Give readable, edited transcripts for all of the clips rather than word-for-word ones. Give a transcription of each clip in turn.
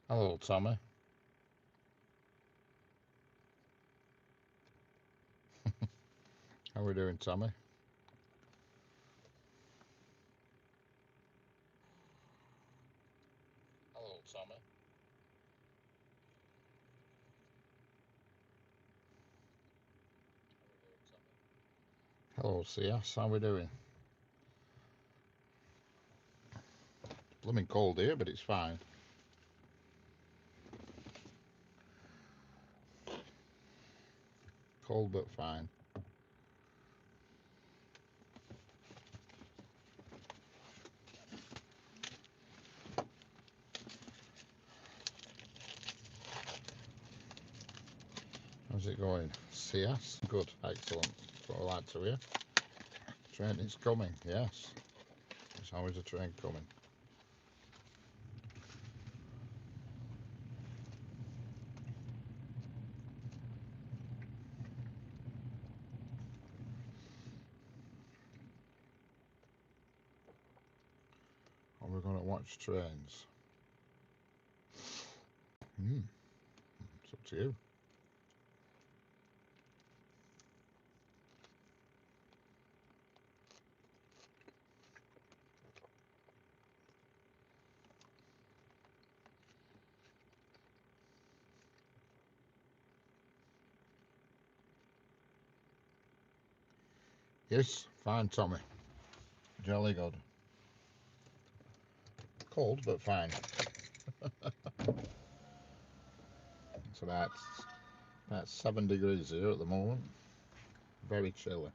Hello, Tommy. How are we doing, Tommy? Hello, Tommy. Hello, CS. How we doing? Blooming cold here, but it's fine. Cold but fine. How's it going? CS? Good. Excellent. That's what I like to hear. Train is coming. Yes. There's always a train coming. Are we going to watch trains? Hmm. It's up to you. Yes. Fine, Tommy. Jolly good. Cold but fine. It's about 7 degrees here at the moment. Very chilly.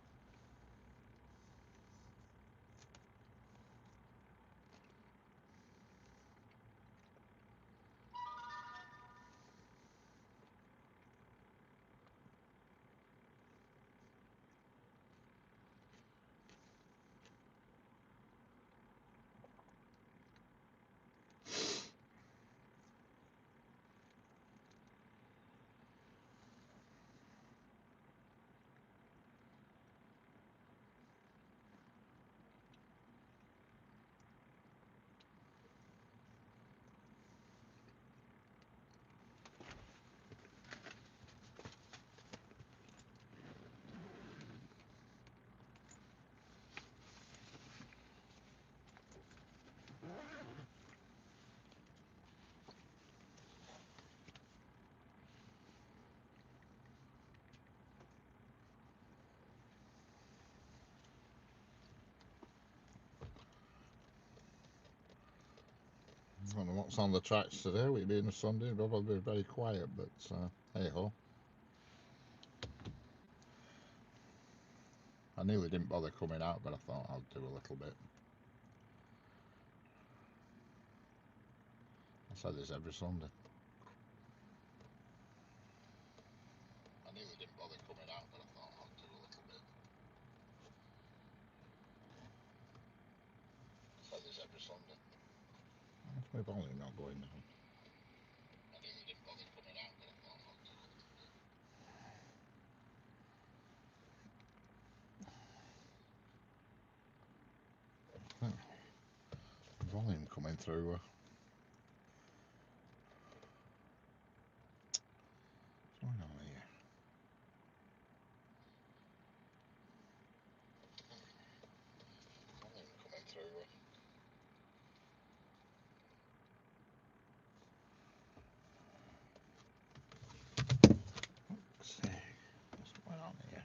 I don't know what's on the tracks today. With it being a Sunday, it'll probably be very quiet, but hey ho. I nearly didn't bother coming out, but I thought I'll do a little bit. I say this every Sunday. I nearly didn't bother coming out, but I thought I'll do a little bit. I say this every Sunday. What's my volume not going now? I nearly didn't bother coming out, but I thought I'll do a little bit. Volume coming through. What's going on here? Volume coming through. Let's see. What's going on here?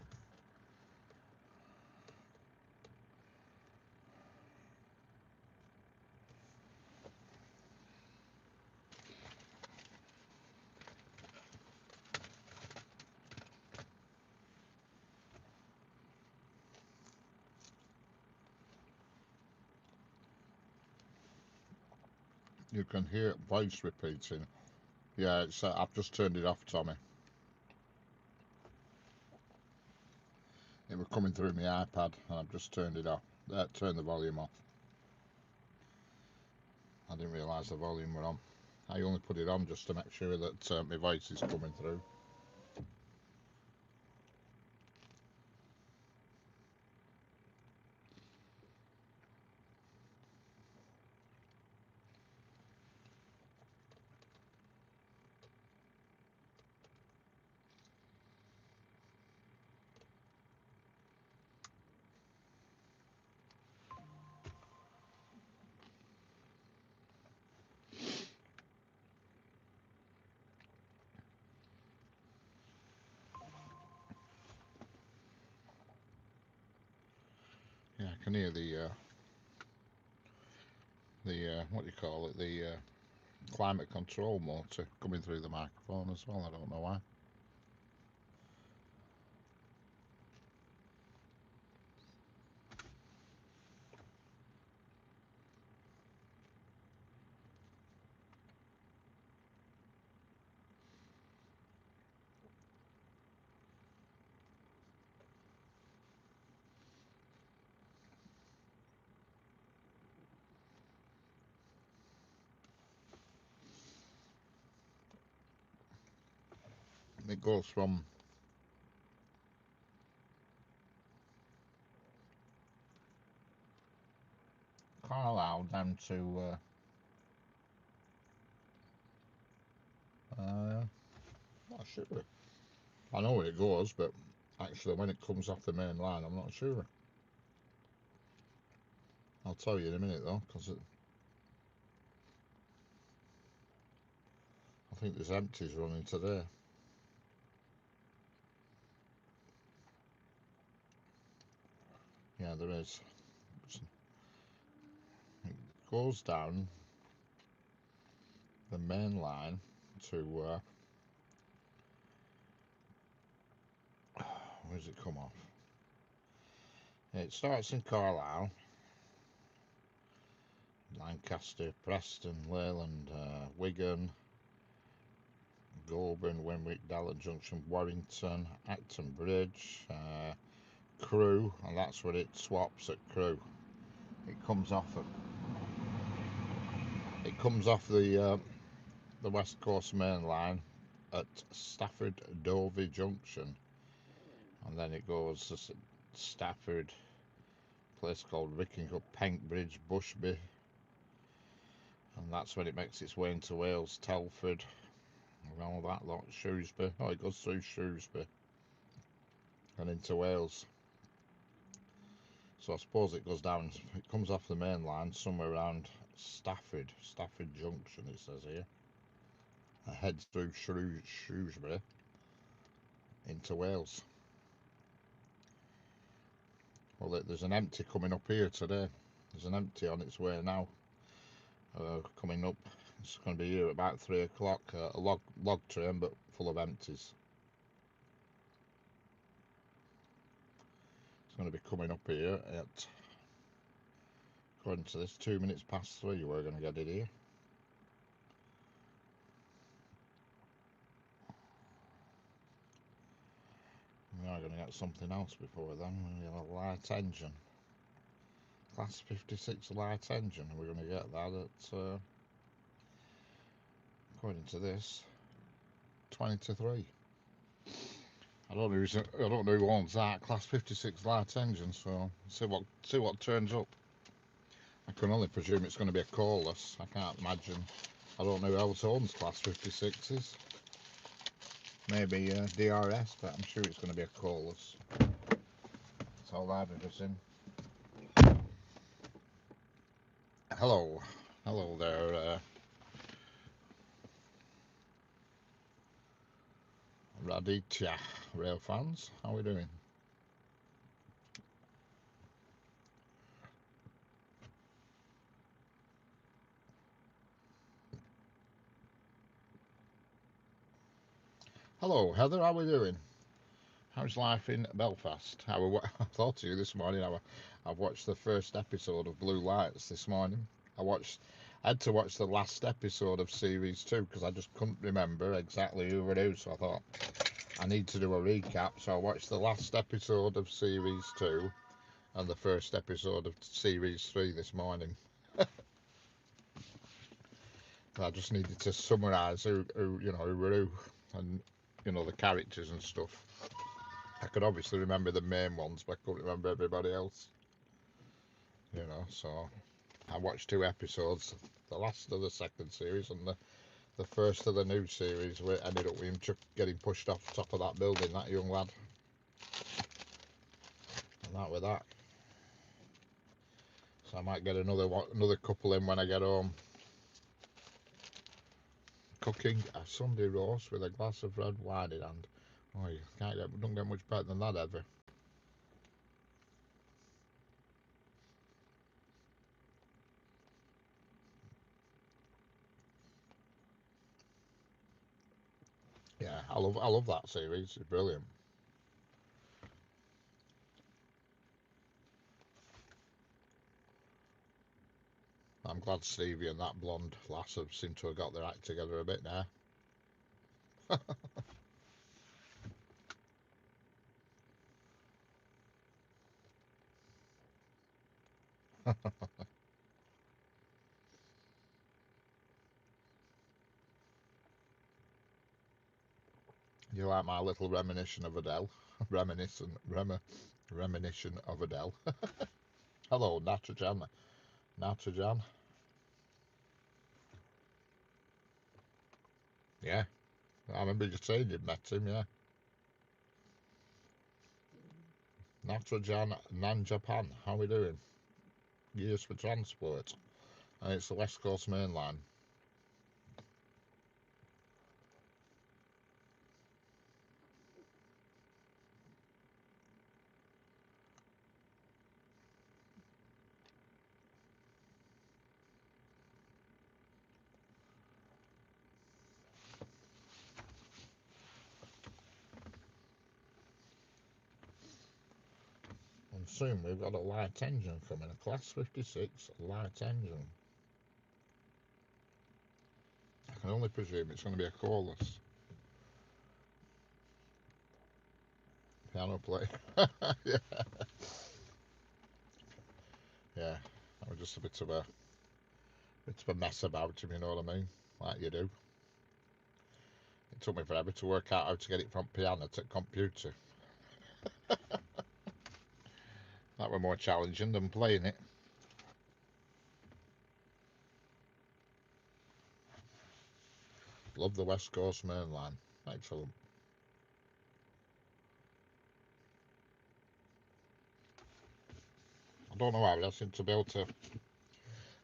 You can hear voice repeating. Yeah, it's. I've just turned it off, Tommy. It was coming through my iPad, and I've just turned it off. Turned the volume off. I didn't realise the volume were on. I only put it on just to make sure that my voice is coming through. I can hear the what do you call it, the climate control motor coming through the microphone as well. I don't know why. It goes from Carlisle down to not sure. I know where it goes, but actually when it comes off the main line, I'm not sure. I'll tell you in a minute though, because I think there's empties running today. Yeah, there is. It goes down the main line to where does it come off? It starts in Carlisle, Lancaster, Preston, Leyland, Wigan, Goulburn, Winwick, Dallet Junction, Warrington, Acton Bridge, Crewe, and that's where it swaps at Crewe. It comes off the West Coast Main Line at Stafford Dovey Junction, and then it goes to Stafford, a place called Rickingham, Penkbridge, Bushby, and that's when it makes its way into Wales, Telford, and all that lot, Shrewsbury. Oh, it goes through Shrewsbury and into Wales. So I suppose it goes down, it comes off the main line somewhere around Stafford Junction, it says here. It heads through Shrewsbury into Wales. Well, there's an empty coming up here today. There's an empty on its way now, coming up. It's going to be here at about 3 o'clock. A log train, but full of empties. It's going to be coming up here at, according to this, 2 minutes past 3. We're going to get it here. We are going to get something else before then. We're going to get a light engine. Class 56 light engine. We're going to get that at, according to this, 20 to 3. I don't know who owns that Class 56 light engine, so see what turns up. I can only presume it's going to be a call-less. I can't imagine. I don't know who else owns Class 56s. Maybe DRS, but I'm sure it's going to be a call-less. That's all I've ever seen. Hello there, Raditya rail fans. How are we doing? Hello Heather, how are we doing? How's life in Belfast? I thought of you this morning. I've watched the first episode of Blue Lights this morning. I had to watch the last episode of series 2 because I just couldn't remember exactly who it is. So I thought I need to do a recap. So I watched the last episode of series 2 and the first episode of series 3 this morning. I just needed to summarise who were who, and the characters and stuff. I could obviously remember the main ones, but I couldn't remember everybody else. So I watched 2 episodes, the last of the second series and the first of the new series, where it ended up with him getting pushed off the top of that building, that young lad. And that with that. So I might get another couple in when I get home. Cooking a Sunday roast with a glass of red wine in hand. Oh, you don't get much better than that ever. I love that series. It's brilliant. I'm glad Stevie and that blonde lass have seemed to have got their act together a bit now. You like my little reminiscence of Adele? Reminiscence of Adele. Hello, Natrajan. Natrajan. Yeah, I remember you saying you'd met him, yeah. Natrajan Nanjapan, how are we doing? Years for transport. And it's the West Coast Main Line. And soon we've got a light engine coming, a Class 56 light engine. I can only presume it's going to be a cordless piano player. Yeah, yeah. I was just a bit of a mess about him, you know what I mean? Like you do. It took me forever to work out how to get it from piano to computer. That were more challenging than playing it. Love the West Coast Main Line. Excellent. I don't know how, but I seem to be able to.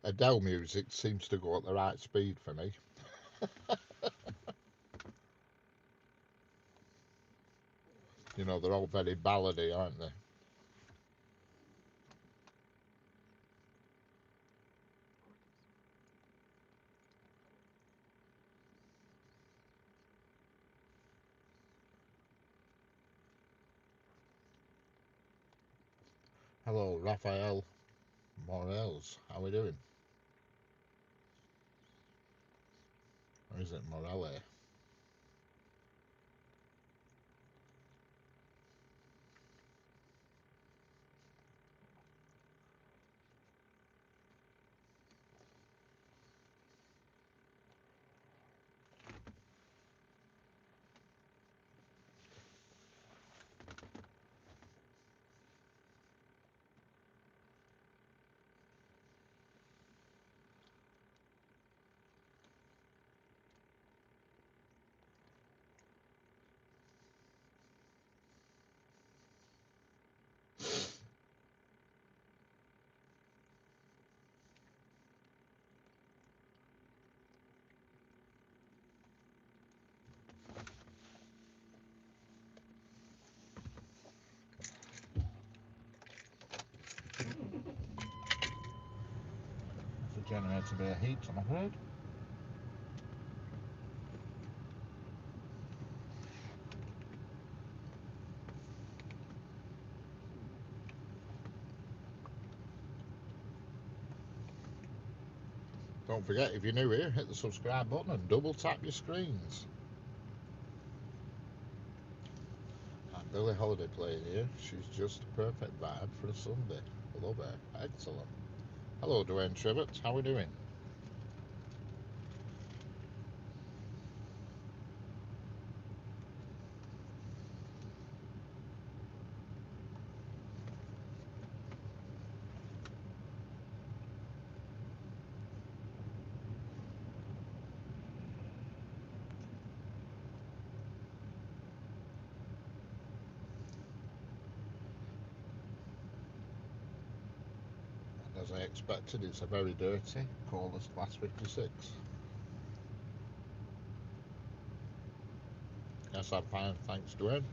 Adele music seems to go at the right speed for me. You know, they're all very ballady, aren't they? Hello, Raphael Morels. How are we doing? Or is it Morelli? It's a generator bit of heat, I'm afraid. Don't forget, if you're new here, hit the subscribe button and double tap your screens. And Billie Holiday playing here. She's just a perfect vibe for a Sunday. Love her. Excellent. Hello, Dwayne Trivett. How are we doing? As I expected, it's a very dirty, cordless Class 56. Yes, I'm fine, thanks, Dwayne.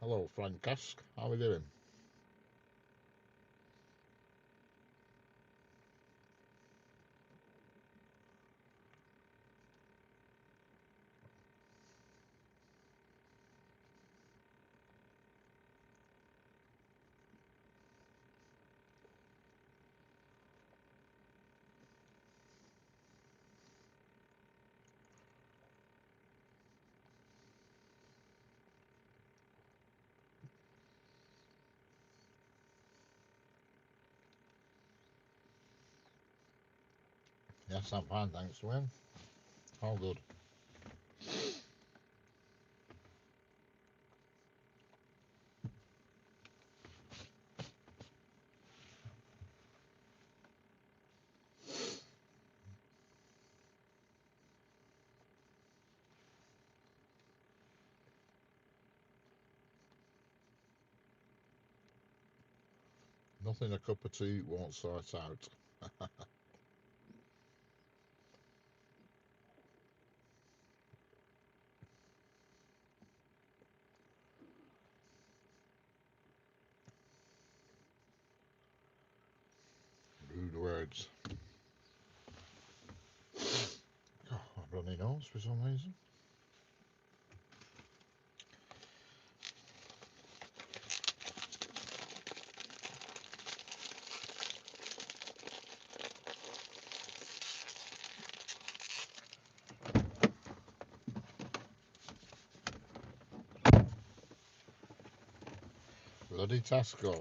Hello, Frank Cask. How are we doing? Yes, I'm fine, thanks, Wayne. All good. Nothing a cup of tea won't sort out. Rude words. Oh, a runny nose for some reason. Bloody Tesco.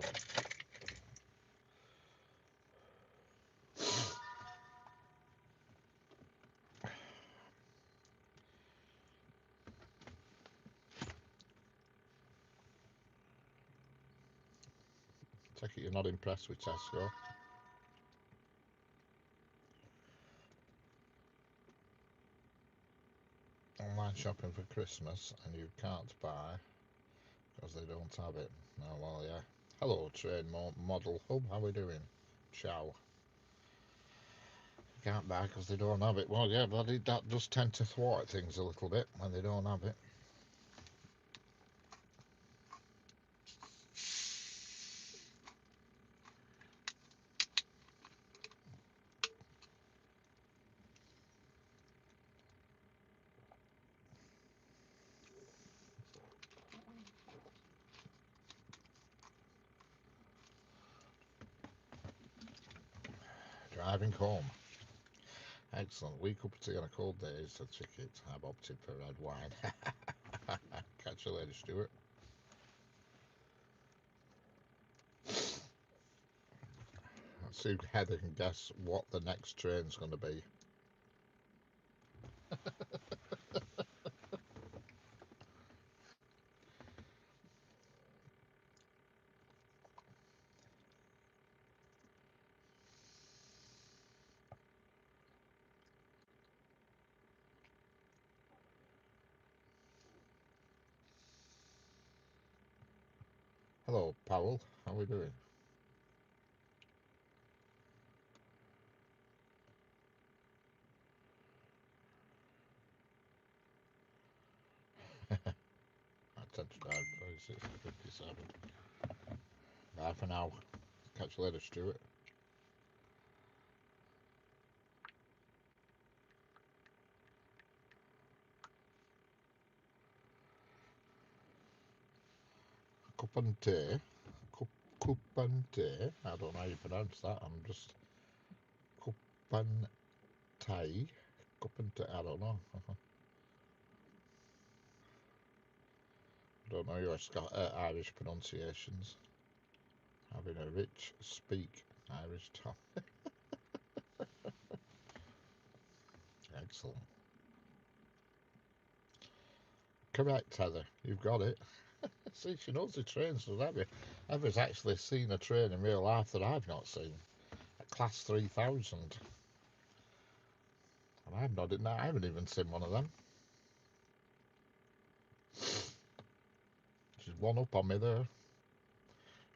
Take it you're not impressed with Tesco. Online shopping for Christmas and you can't buy because they don't have it. Oh, well, yeah. Hello, train model hub. How are we doing? Ciao. Can't buy because they don't have it. Well, yeah, bloody, that does tend to thwart things a little bit when they don't have it. Driving home. Excellent. Week up to on a cold day is a ticket. I've opted for red wine. Catch you later, Stuart. Let's see if Heather can guess what the next train's going to be. Hello, Powell. How are we doing? I tend to drive 36 to 57. Bye for now. Catch you later, Stuart. Cup and tea. Cup and tea. I don't know how you pronounce that. I'm just cup and tea. Cup and tea. I don't know. I don't know your Irish pronunciations. Having a rich speak Irish tongue. Excellent. Correct, Heather. You've got it. See, she knows the trains, doesn't Heather? Heather's actually seen a train in real life that I've not seen. A Class 3000. And I'm nodding now. I haven't even seen one of them. She's one up on me there.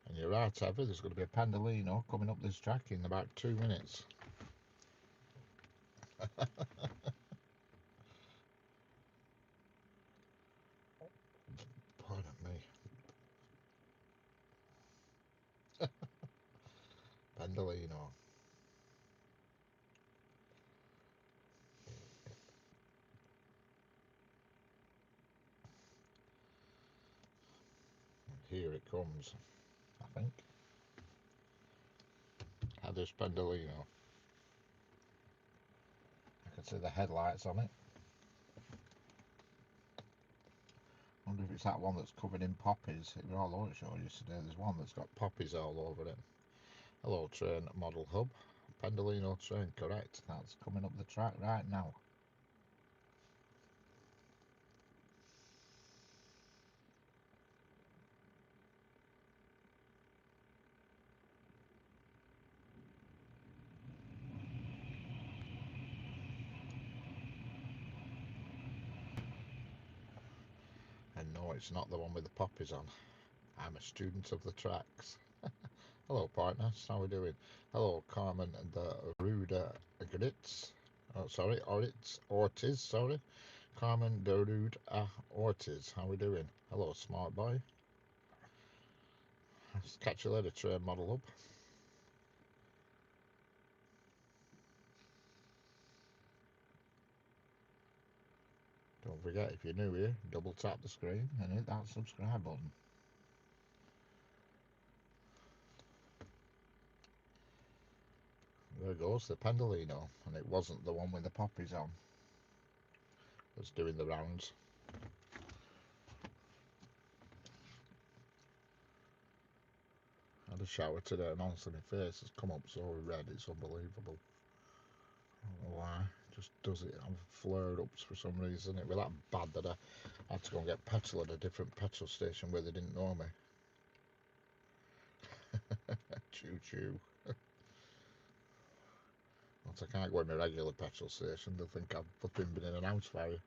And you're right, Heather. There's going to be a Pendolino coming up this track in about 2 minutes. Pardon me. drums, I think. Heather's Pendolino. I can see the headlights on it. I wonder if it's that one that's covered in poppies. It was all over the show yesterday. There's one that's got poppies all over it. Hello, train model hub. Pendolino train, correct. That's coming up the track right now. And no, it's not the one with the poppies on. I'm a student of the tracks. Hello, partners. How are we doing? Hello, Carmen and the Ruda Gritz. Oh, sorry, Ortiz, sorry. Carmen de Rude Ortiz. How are we doing? Hello, smart boy. Catch you later, train model up. Don't forget, if you're new here, double tap the screen and hit that subscribe button. There goes the Pendolino, and it wasn't the one with the poppies on that's doing the rounds. I had a shower today and honestly my face has come up so red it's unbelievable. I don't know why, it just does it. I've flared ups for some reason. It was that bad that I had to go and get petrol at a different petrol station where they didn't know me. Choo choo. Once I can't go in my regular petrol station, they'll think I've flipping been in an house fire.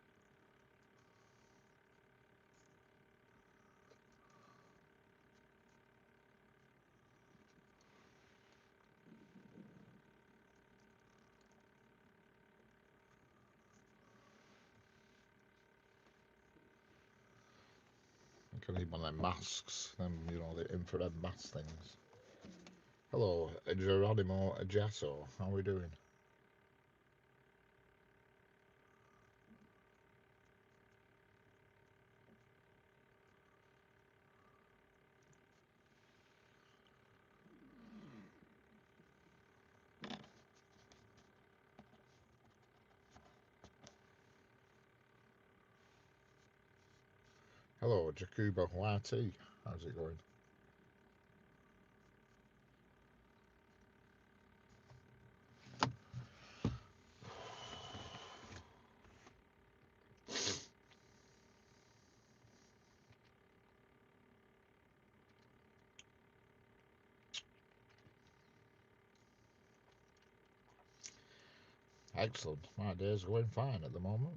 I can need one of them masks, them, you know, the infrared mask things. Hello, Geronimo Jasso, how are we doing? Hello, Jacuba YT, how's it going? Excellent, my day's going fine at the moment.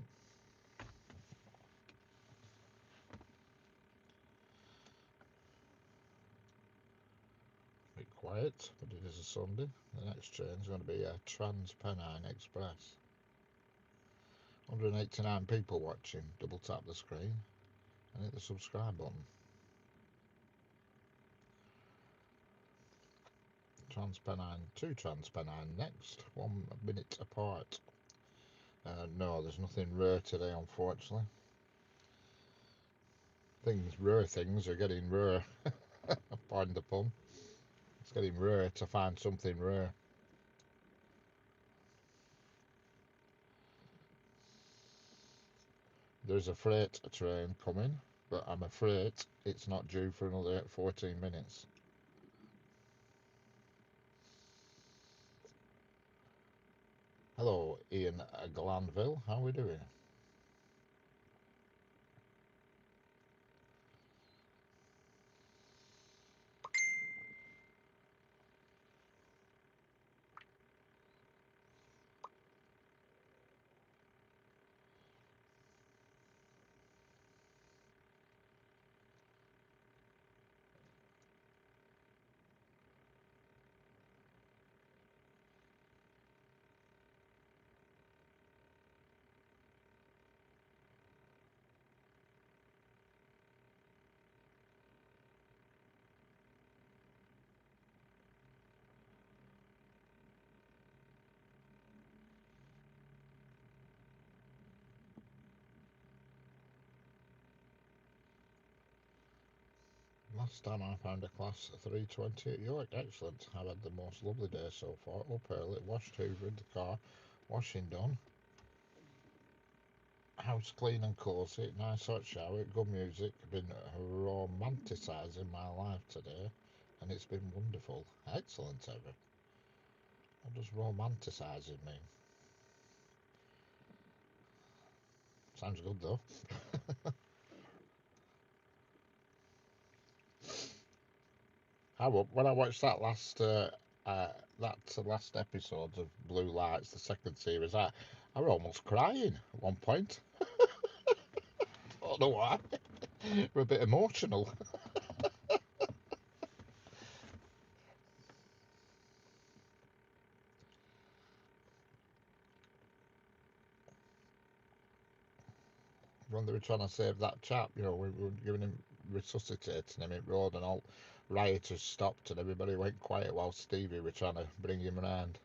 A bit quiet, but it is a Sunday. The next train's going to be a Trans-Pennine Express. 189 people watching. Double tap the screen and hit the subscribe button. Trans-Pennine, 2 Trans-Pennine next, 1 minute apart. No, there's nothing rare today, unfortunately. Rare things are getting rare. Pardon the pun. It's getting rare to find something rare. There's a freight train coming, but I'm afraid it's not due for another 14 minutes. Hello, Ian Glanville. How are we doing? Last time I found a class 320 at York. Excellent. I've had the most lovely day so far. Up early, washed, hoovered the car, washing done. House clean and cosy, nice hot shower, good music. Been romanticising my life today, and it's been wonderful. Excellent, Ever. What does romanticising mean? Sounds good though. When I watched that last episode of Blue Lights, the second series, I were almost crying at one point. I don't know why. We're a bit emotional. When they were trying to save that chap, we were giving him, resuscitating him in road, and all rioters stopped and everybody went quiet while Stevie were trying to bring him round.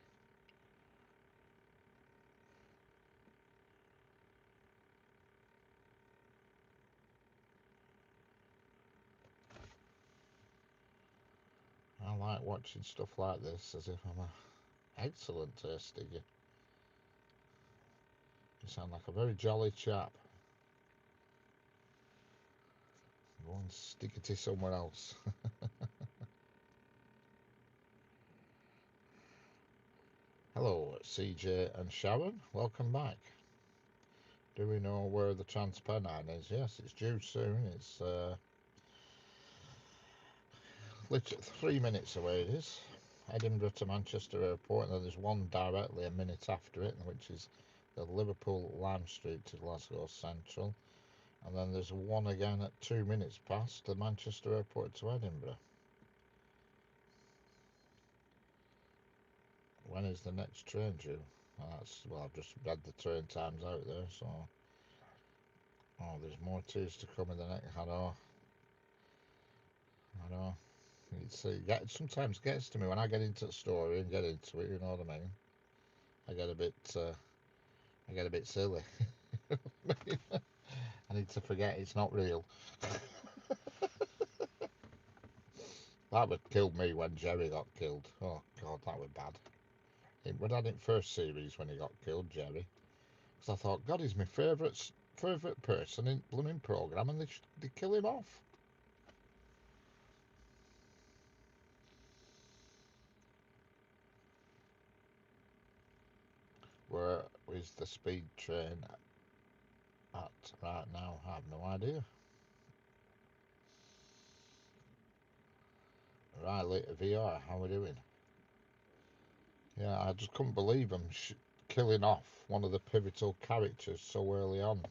I like watching stuff like this as if I'm a excellent tasting. You sound like a very jolly chap. Go and stick it somewhere else. Hello, CJ and Sharon. Welcome back. Do we know where the Transpennine is? Yes, it's due soon. It's literally 3 minutes away. It is Edinburgh to Manchester Airport, and then there's one directly a minute after it, which is the Liverpool Lime Street to Glasgow Central, and then there's one again at 2 minutes past the Manchester Airport to Edinburgh. When is the next train due? I've just read the train times out there, so there's more twos to come in the next. I know. Sometimes gets to me when I get into the story and get into it. You know what I mean? I get a bit silly. I need to forget it's not real. That would kill me when Jerry got killed. Oh God, that was bad. It was in first series when he got killed, Jerry. Because I thought, God, he's my favourite person in blooming programme, and they kill him off. Where is the speed train at right now? I have no idea. Riley VR, how are we doing? Yeah, I just couldn't believe him killing off one of the pivotal characters so early on.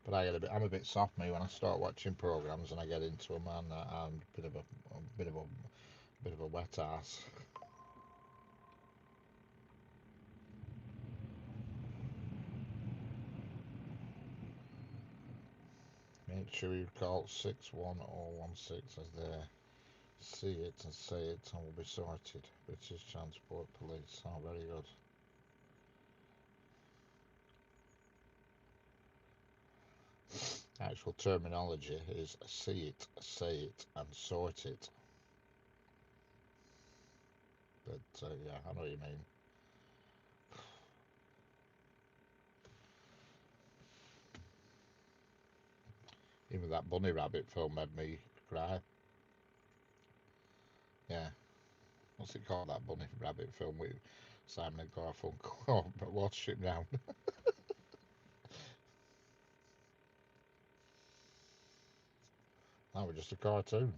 But I'm a bit soft me when I start watching programs and I get into them, and I'm a bit of a wet ass. Make sure you call 61016 as they see it and say it and will be sorted. British Transport Police. Oh, very good. Actual terminology is see it, say it, and sort it. But yeah, I know what you mean. Even that Bunny Rabbit film made me cry. Yeah. What's it called, that Bunny Rabbit film with Simon and Garfunkel? Oh, but watch it now. That was just a cartoon.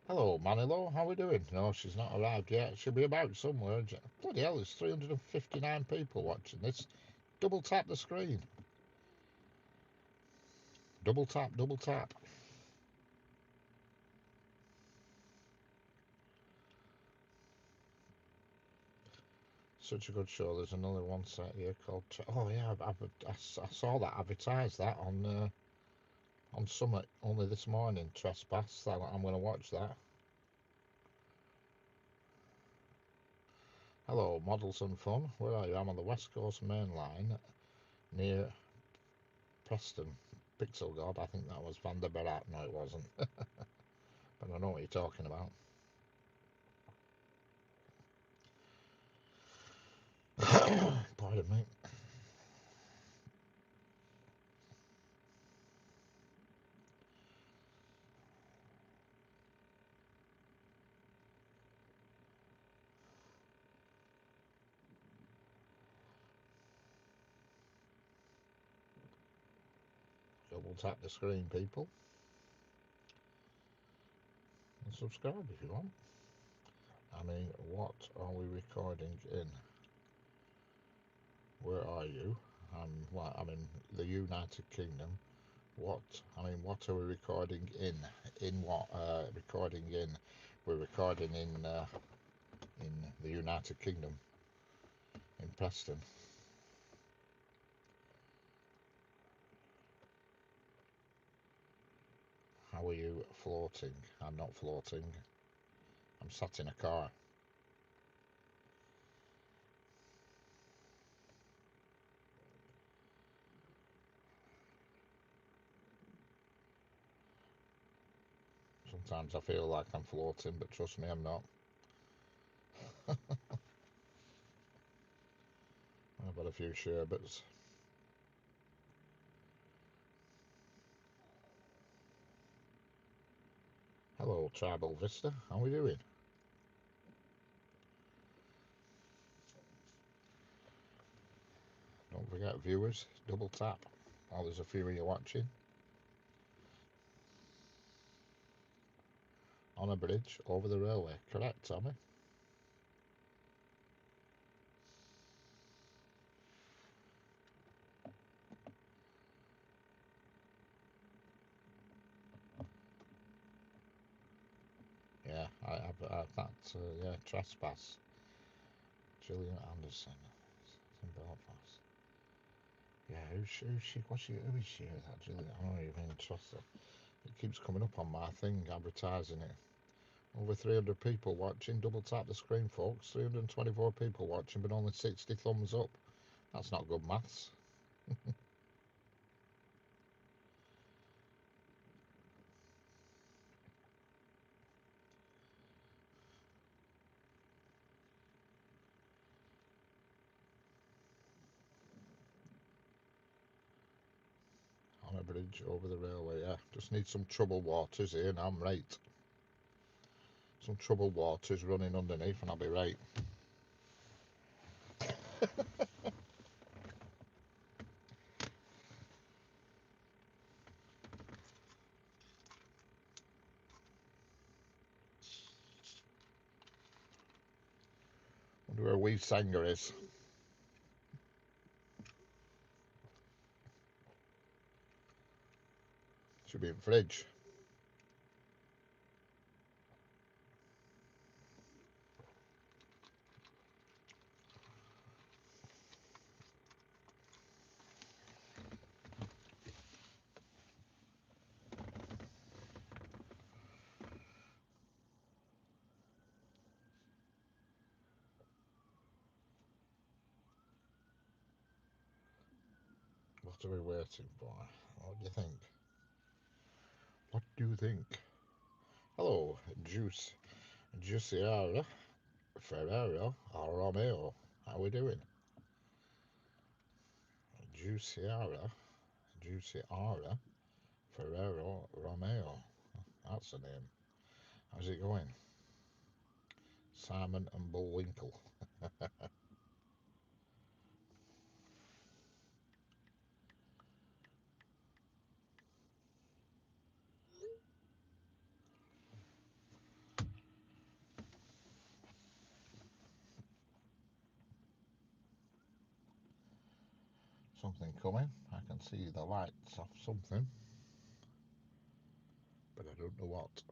Hello, Manilo. How are we doing? No, she's not arrived yet. She'll be about somewhere. Bloody hell, there's 359 people watching this. Double tap the screen. Double tap, double tap. Such a good show. There's another one set here called. Oh yeah, I saw that advertised that on Summit only this morning. Trespass. I'm going to watch that. Hello, Models and Fun. Where are you? I'm on the West Coast Main Line near Preston. Pixel God. I think that was Van der Berat. No, it wasn't. But I know what you're talking about. Pardon me. Double tap the screen, people, and subscribe if you want. I mean, what are we recording in? Where are you? I'm in the United Kingdom. What are we recording in? In what? Recording in? We're recording in the United Kingdom, in Preston. How are you floating? I'm not floating. I'm sat in a car. Sometimes I feel like I'm floating, but trust me, I'm not. I've had a few sherbets. Hello, Tribal Vista. How are we doing? Don't forget, viewers, double tap. Oh, there's a few of you watching. On a bridge over the railway. Correct, Tommy? Yeah, I've that. Yeah, Trespass. Gillian Anderson. It's in Belfast. Yeah, who is she? That Gillian? I don't even trust her. It keeps coming up on my thing, advertising it. Over 300 people watching. Double tap the screen, folks. 324 people watching, but only 60 thumbs up. That's not good maths. On a bridge over the railway, yeah. Just need some troubled waters here and I'm right. Some troubled waters running underneath and I'll be right. Wonder where Wee Sanger is. Should be in fridge. What are we waiting for? What do you think? What do you think? Hello, Juiciara, Ferrero, or Romeo. How we doing? Juiciara, Juiciara, Ferrero, Romeo. That's the name. How's it going? Simon and Bullwinkle. Something coming. I can see the lights of something, but I don't know what.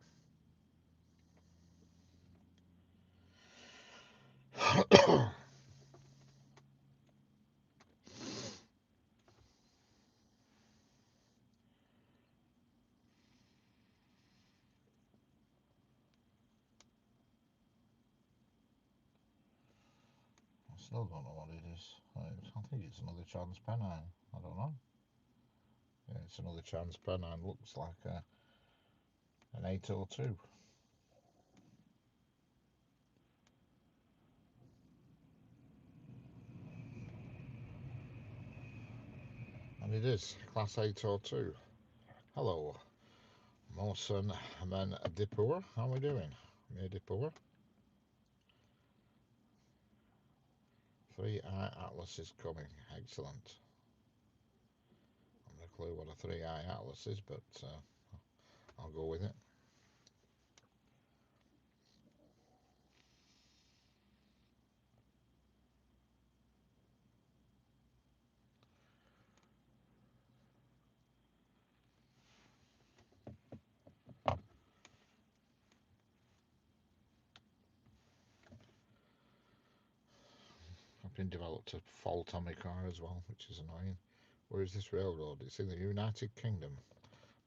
Still don't know what it is. I think it's another transpennine. I don't know. Yeah, it's another transpennine. Looks like an 802. And it is Class 802. Hello, Mawson Men Dipur. How are we doing? Me Dipur. 3i Atlas is coming. Excellent. I have no clue what a 3i Atlas is, but I'll go with it. I've been developed a fault on my car as well, which is annoying. Where is this railroad? It's in the United Kingdom.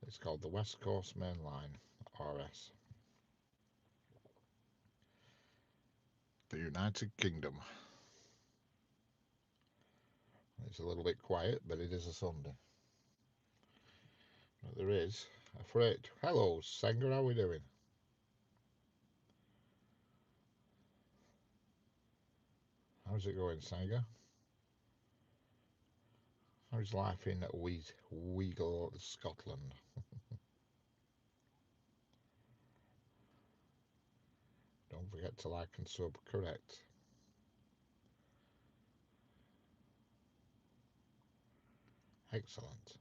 It's called the West Coast Main Line, RS. The United Kingdom. It's a little bit quiet, but it is a Sunday. But there is a freight. Hello, Sanger, how are we doing? How's it going, Sanger? How's life in Weagle, Scotland? Don't forget to like and sub, correct. Excellent.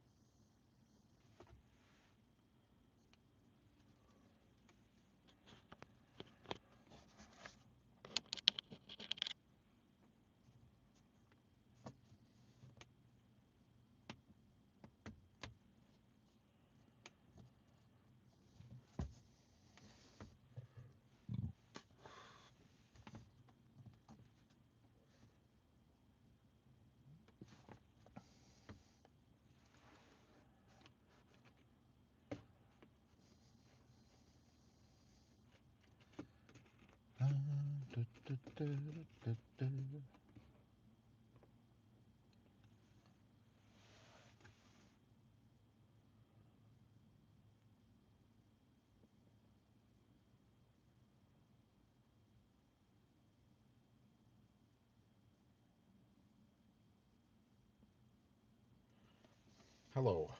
Hello,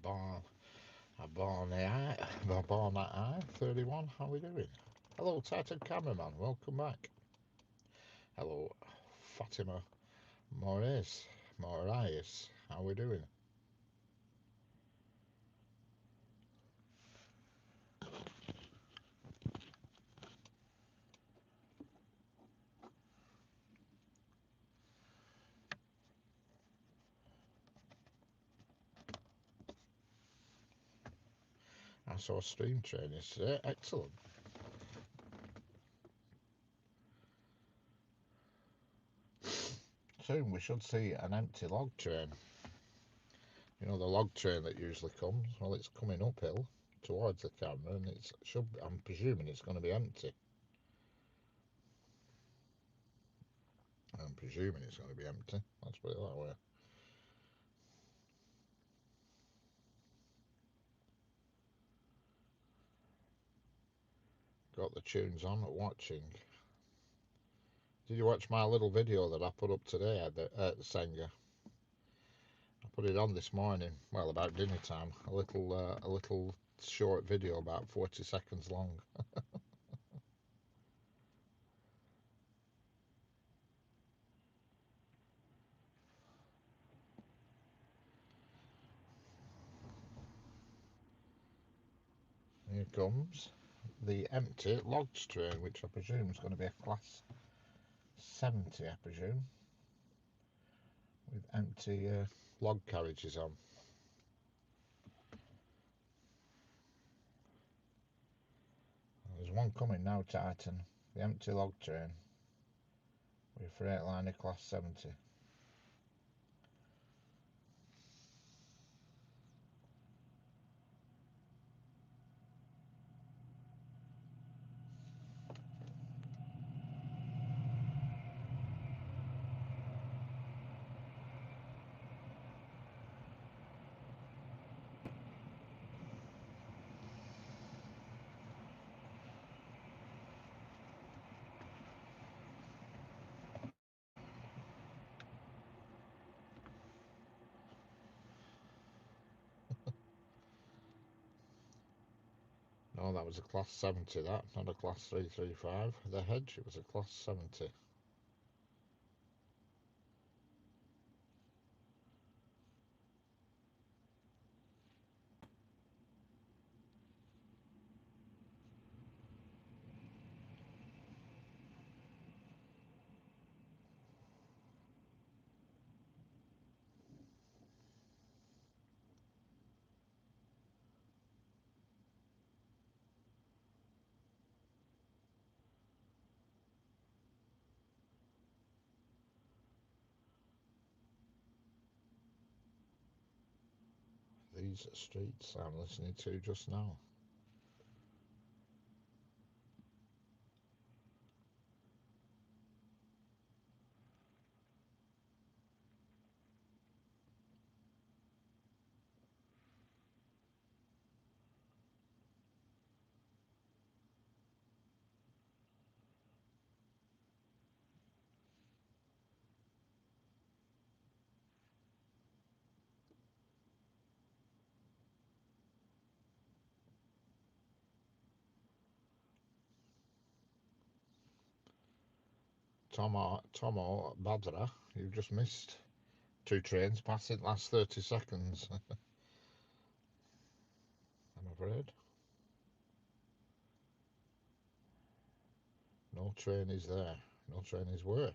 Barney 31. How are we doing? Hello, Titan Cameraman. Welcome back. Hello, Fatima Moraes. How are we doing? I saw stream train yesterday. Excellent. Soon we should see an empty log train. You know the log train that usually comes? Well, it's coming uphill towards the camera, and I'm presuming it's going to be empty. I'm presuming it's going to be empty. Let's put it that way. Got the tunes on, watching. Did you watch my little video that I put up today at Senga? I put it on this morning, well, about dinner time. A little short video, about 40 seconds long. Here comes the empty logs train, which I presume is going to be a class 70, I presume, with empty log carriages on. There's one coming now, Titan, the empty log train with Freightliner class 70. Oh, that was a class 70, that, not a class 335. The hedge, it was a class 70. These streets I'm listening to just now. Tomo Badra, you've just missed 2 trains passing last 30 seconds. I'm afraid. No train is there. No train is where?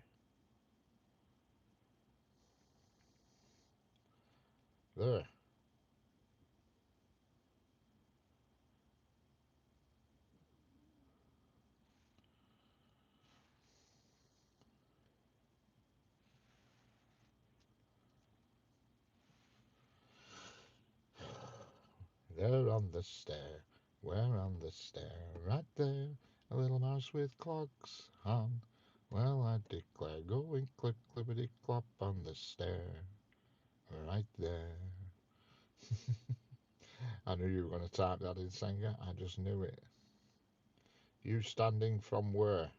There. There on the stair. Where on the stair? Right there. A little mouse with clogs on. Well, I declare, going clip clippity clop on the stair. Right there. I knew you were going to type that in, Senga. I just knew it. You standing from where?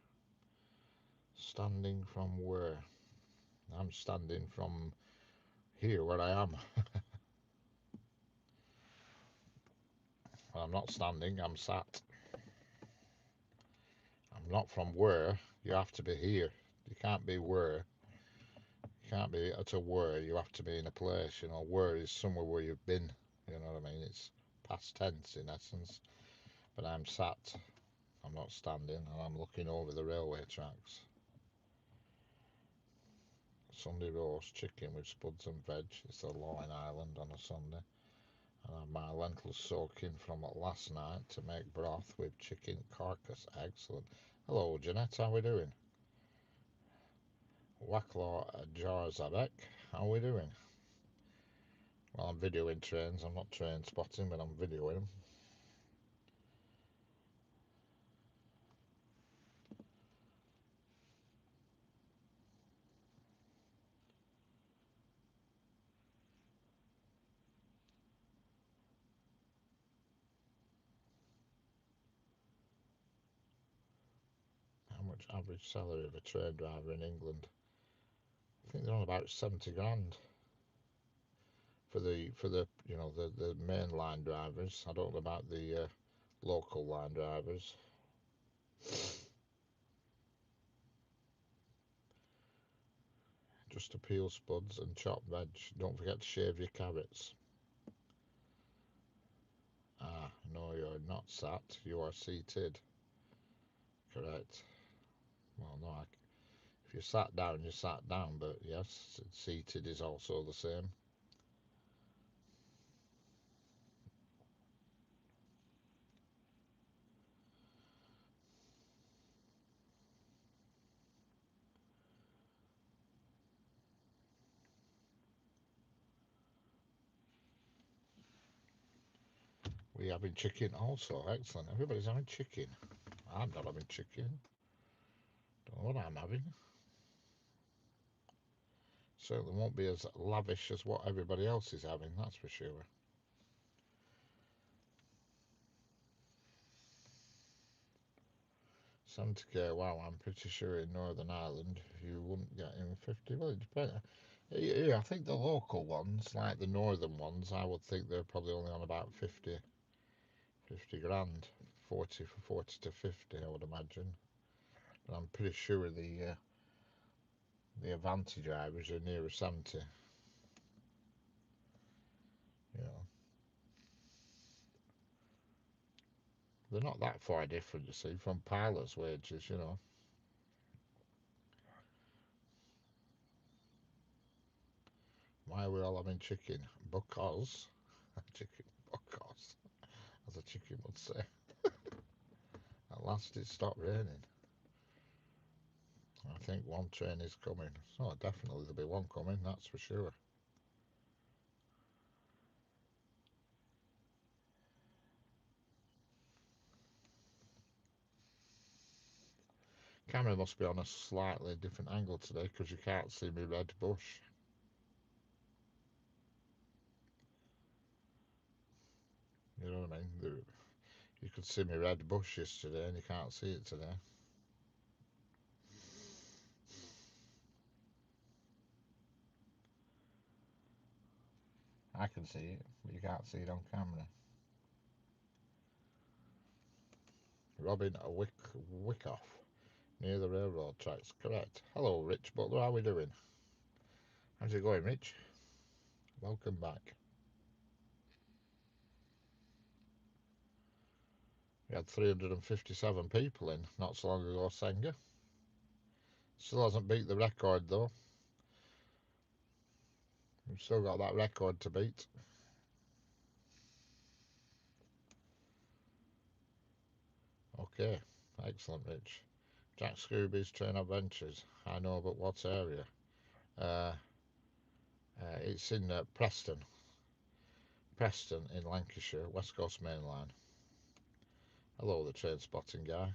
Standing from where? I'm standing from here, where I am. Well, I'm not standing, I'm sat. I'm not from where. You have to be here. You can't be where. You can't be at a where. You have to be in a place. You know, where is somewhere where you've been. You know what I mean? It's past tense in essence. But I'm sat. I'm not standing, and I'm looking over the railway tracks. Sunday roast chicken with spuds and veg. It's a Line Island on a Sunday. And I have my lentils soaking from last night to make broth with chicken carcass. Excellent. Hello, Jeanette. How we doing? Wacklaw Jarzabek. How we doing? Well, I'm videoing trains. I'm not train spotting, but I'm videoing them. How much average salary of a train driver in England? I think they're on about 70 grand for the the main line drivers. I don't know about the local line drivers. Just to peel spuds and chop veg. Don't forget to shave your carrots. Ah, no, you're not sat. You are seated. Correct. Well, no, if you sat down, you sat down, but yes, seated is also the same. We having chicken also. Excellent. Everybody's having chicken. I'm not having chicken. Don't know what I'm having. Certainly won't be as lavish as what everybody else is having, that's for sure. 70k, wow, I'm pretty sure in Northern Ireland you wouldn't get in 50. Well, it depends. Yeah, I think the local ones, like the northern ones, I would think they're probably only on about 50 grand. 40 to 50, I would imagine. And I'm pretty sure the Avanti drivers are nearer 70. You know, they're not that far different, you see, from pilots' wages. You know, why are we all having chicken? Because chicken, because, as a chicken would say. At last, it stopped raining. I think one train is coming. Oh, definitely there'll be one coming. That's for sure. Camera must be on a slightly different angle today because you can't see me red bush. You know what I mean? You could see me red bush yesterday and you can't see it today. I can see it, but you can't see it on camera. Robin a Wickoff near the railroad tracks. Correct. Hello, Rich Butler. How are we doing? How's it going, Rich? Welcome back. We had 357 people in not so long ago, Senga. Still hasn't beat the record though. We've still got that record to beat. Okay, excellent, Rich. Jack Scooby's Train Adventures. I know, but what area? Uh, it's in Preston. Preston in Lancashire, West Coast Main Line. Hello, the train spotting guy.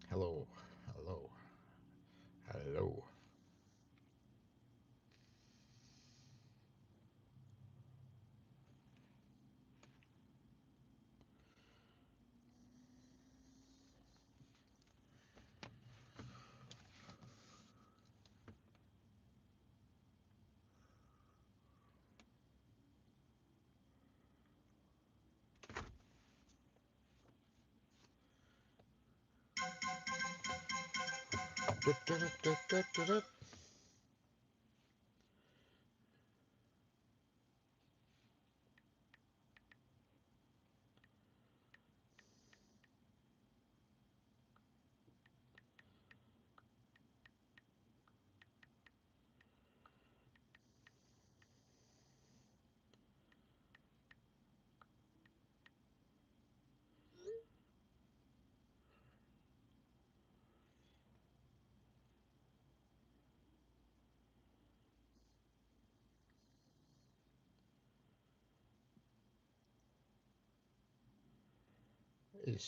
Hello, hello, hello.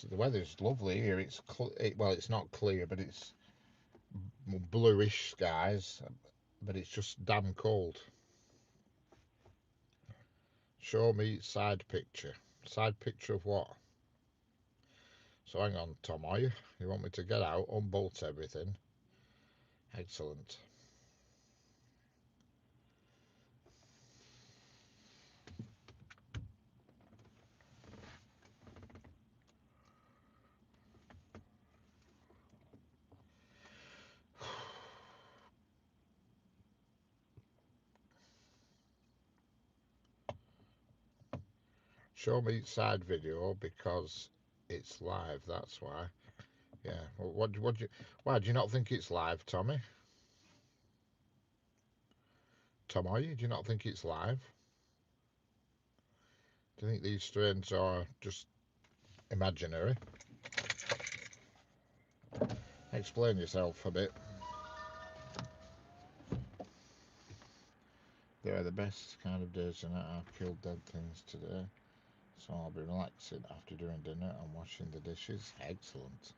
The weather's lovely here. Well, it's not clear, but it's bluish skies, but it's just damn cold. Show me side picture. Side picture of what? So hang on, Tom, are you? You want me to get out, unbolt everything? Excellent. Show me side video because it's live. That's why. Yeah. Why do you not think it's live, Tommy? Tom, are you? Do you not think it's live? Do you think these strains are just imaginary? Explain yourself a bit. They're the best kind of days tonight. I've killed dead things today, so I'll be relaxing after doing dinner and washing the dishes. Excellent.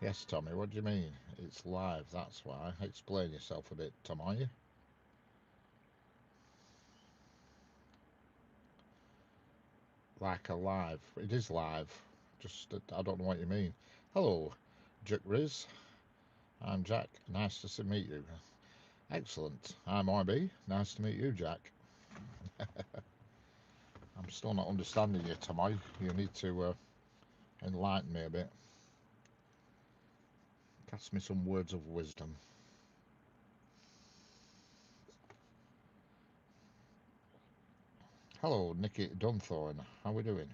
Yes, Tommy, what do you mean? It's live, that's why. Explain yourself a bit, Tom, are you? Like a live. It is live. Just, I don't know what you mean. Hello, Jack Riz. I'm Jack. Nice to meet you. Excellent. I'm RB. Nice to meet you, Jack. I'm still not understanding you, Tommy. You need to enlighten me a bit. Cast me some words of wisdom. Hello, Nicky Dunthorne. How we doing?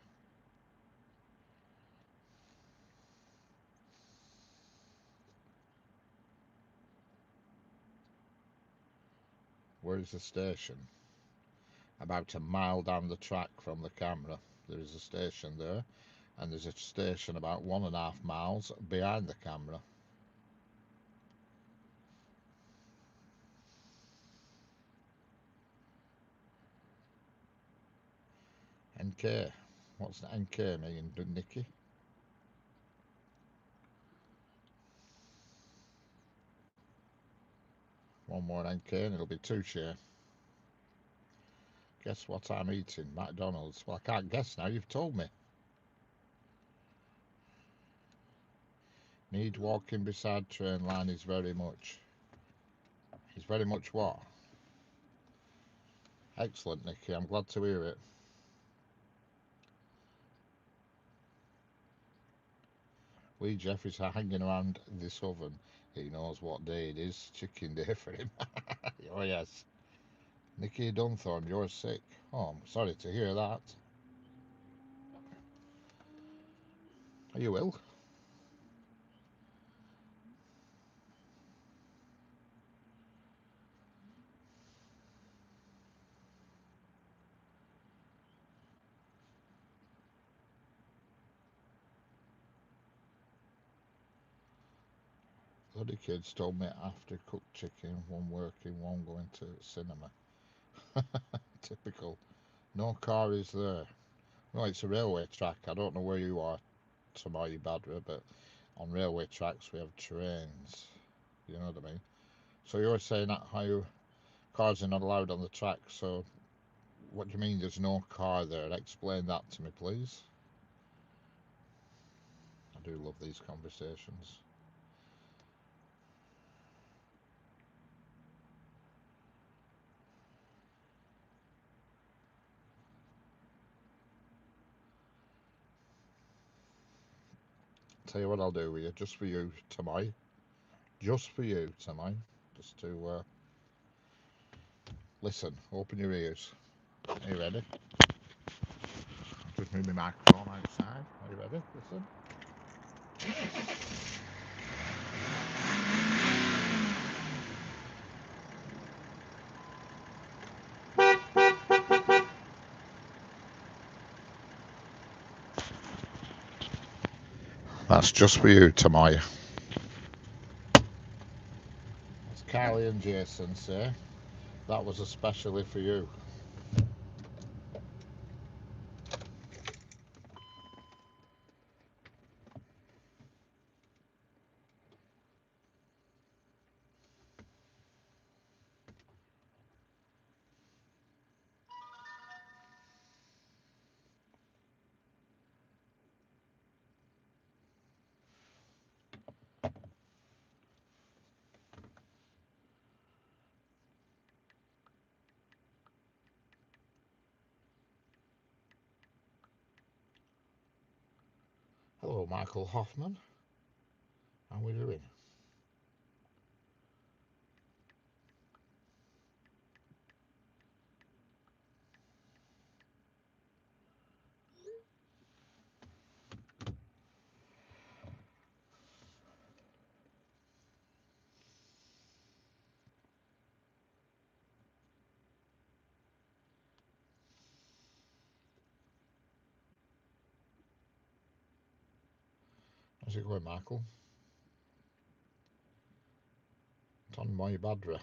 Where is the station? About a mile down the track from the camera. There is a station there, and there's a station about 1.5 miles behind the camera. NK. What's the NK mean, Nicky? One more NK and it'll be two share. Guess what I'm eating? McDonald's. Well, I can't guess now. You've told me. Need walking beside train line is very much. He's very much what? Excellent, Nicky. I'm glad to hear it. We Jeffries are hanging around this oven. He knows what day it is. Chicken day for him. Oh, yes. Nicky Dunthorne, you're sick. Oh, I'm sorry to hear that. Are you ill? Bloody kids told me after cooked chicken, one working, one going to cinema. Typical. No car is there. No, it's a railway track. I don't know where you are, Tamari Badra, but on railway tracks we have trains. You know what I mean? So you're saying that how cars are not allowed on the track. So what do you mean there's no car there? Explain that to me, please. I do love these conversations. Tell you what I'll do with you, just for you, Tamai. Just for you, Tamai. Just to listen. Open your ears. Are you ready? Just move my microphone outside. Are you ready? Listen. That's just for you, Tamai. As Kylie and Jason say, that was especially for you. Hello, Michael Hoffman. How are we doing? How's it going, Michael? Ton my Badra.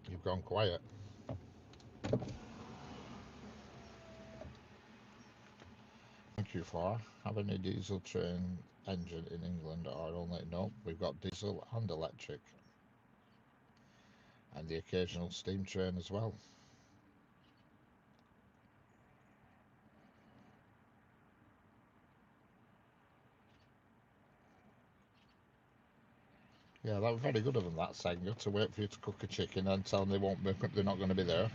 You've gone quiet. Thank you for. Have any diesel train engine in England or only? No, we've got diesel and electric. And the occasional steam train as well. Yeah, that was very good of them, that saying, to wait for you to cook a chicken and tell them they're not going to be there.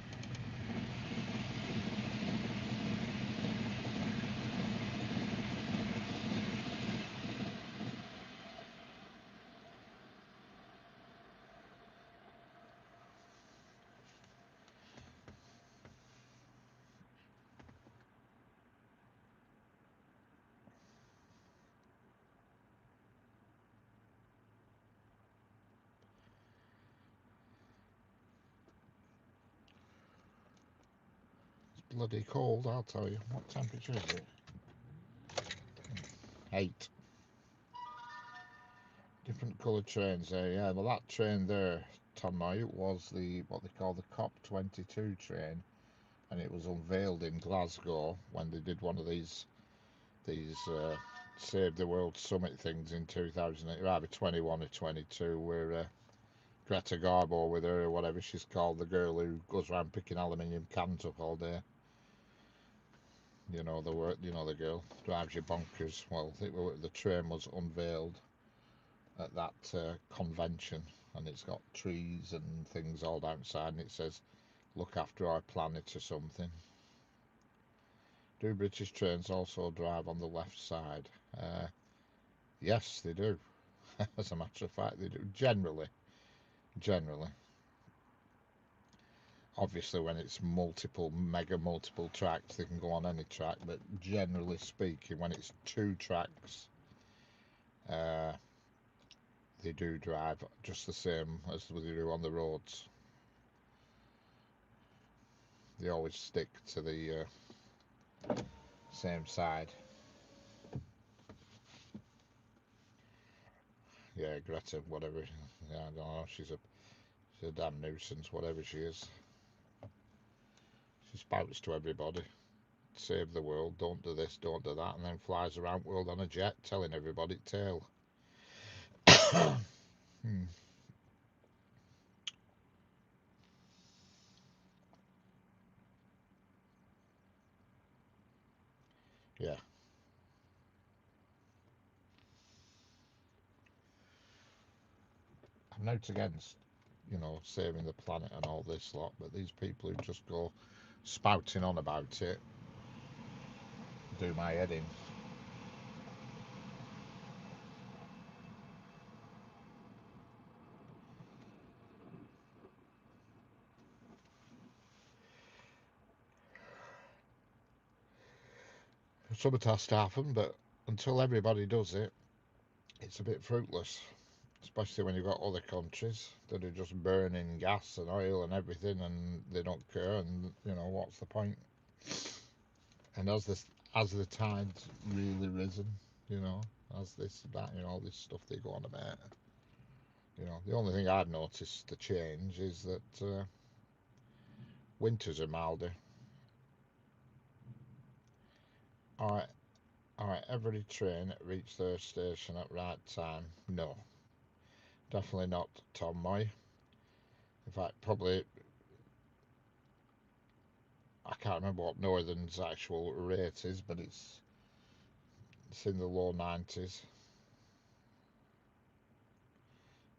It's bloody cold, I'll tell you. What temperature is it? 8. Different coloured trains there, yeah. Well, that train there, Tom Noy, was what they call the COP22 train, and it was unveiled in Glasgow when they did one of these Save the World Summit things in 2008, either 21 or 22, where Greta Garbo, with her, or whatever she's called, the girl who goes around picking aluminium cans up all day. The girl drives you bonkers. Well, the train was unveiled at that convention, and it's got trees and things all outside, and it says, "Look after our planet" or something. Do British trains also drive on the left side? Yes, they do. As a matter of fact, they do. Generally. Obviously, when it's multiple tracks, they can go on any track, but generally speaking, when it's 2 tracks, uh, they do drive just the same as they do on the roads. They always stick to the same side. Yeah, Greta, whatever. Yeah, I don't know. She's a damn nuisance, whatever she is. She spouts to everybody. Save the world, don't do this, don't do that, and then flies around the world on a jet telling everybody tail. hmm. Yeah. I'm not against, saving the planet and all this lot, but these people who just go spouting on about it do my head in. Something has to happen, but until everybody does it, it's a bit fruitless. Especially when you've got other countries that are just burning gas and oil and everything, and they don't care. And what's the point? And as the tide's really risen, as this that all this stuff they go on about, the only thing I've noticed the change is that winters are milder. All right, every train reached their station at right time. No, definitely not, Tom Moy. In fact, probably I can't remember what Northern's actual rate is, but it's in the low 90s.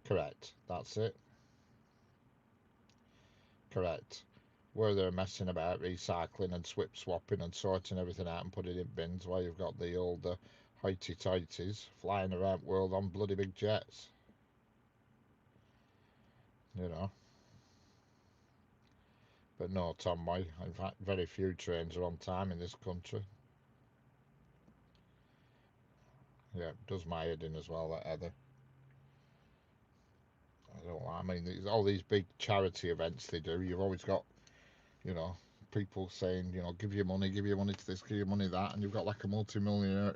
Correct. That's it. Correct. Where they're messing about recycling and swip swapping and sorting everything out and putting it in bins, while you've got the older hoity-toities flying around the world on bloody big jets. You know. But no, Tom Moy. In fact, very few trains are on time in this country. Yeah, it does my head in as well, that Heather. I don't know. I mean, all these big charity events they do, you've always got, you know, people saying, give your money to this, give your money that, and you've got like a multi-millionaire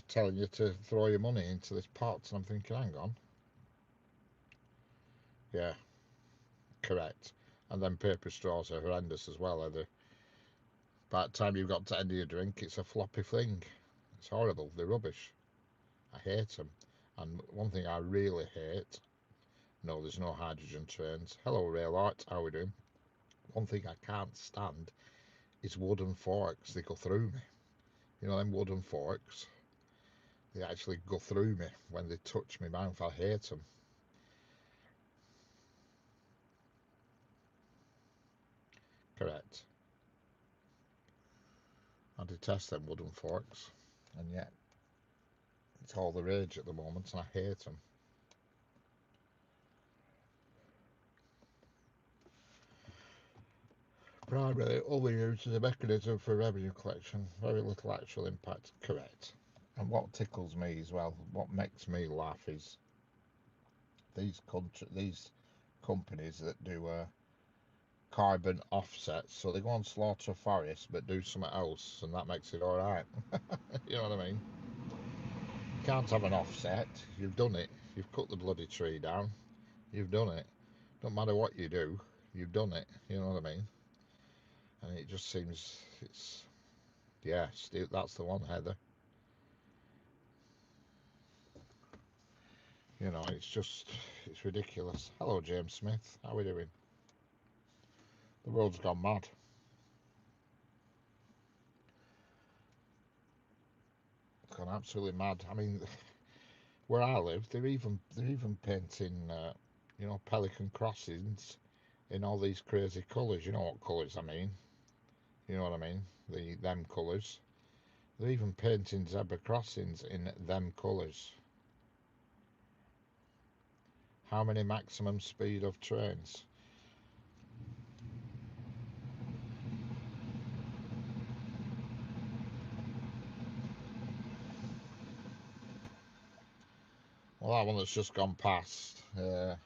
telling you to throw your money into this pot. And I'm thinking, hang on, yeah, correct. And then paper straws are horrendous as well. By the time you've got to end of your drink, it's a floppy thing. It's horrible. They're rubbish. I hate them. And one thing I really hate, no, there's no hydrogen trains. Hello, Railart, how are we doing? One thing I can't stand is wooden forks. They go through me. You know them wooden forks? They actually go through me when they touch my mouth. I hate them. Correct. I detest them wooden forks, and yet it's all the rage at the moment, and I hate them. Primarily only used as a mechanism for revenue collection, very little actual impact. Correct. And what tickles me as well, what makes me laugh is these companies that do carbon offsets. So they go and slaughter a forest but do something else, and that makes it all right. You know what I mean? You can't have an offset. You've done it. You've cut the bloody tree down. You've done it. Don't matter what you do. You've done it. You know what I mean? And it just seems it's yeah. That's the one, Heather. You know, it's ridiculous. Hello, James Smith. How are we doing? The road's gone mad. It's gone absolutely mad. I mean, where I live, they're even painting, pelican crossings in all these crazy colours. You know what colours I mean? You know what I mean? Them colours. They're even painting zebra crossings in them colours. How many maximum speed of trains? Well, that one that's just gone past. And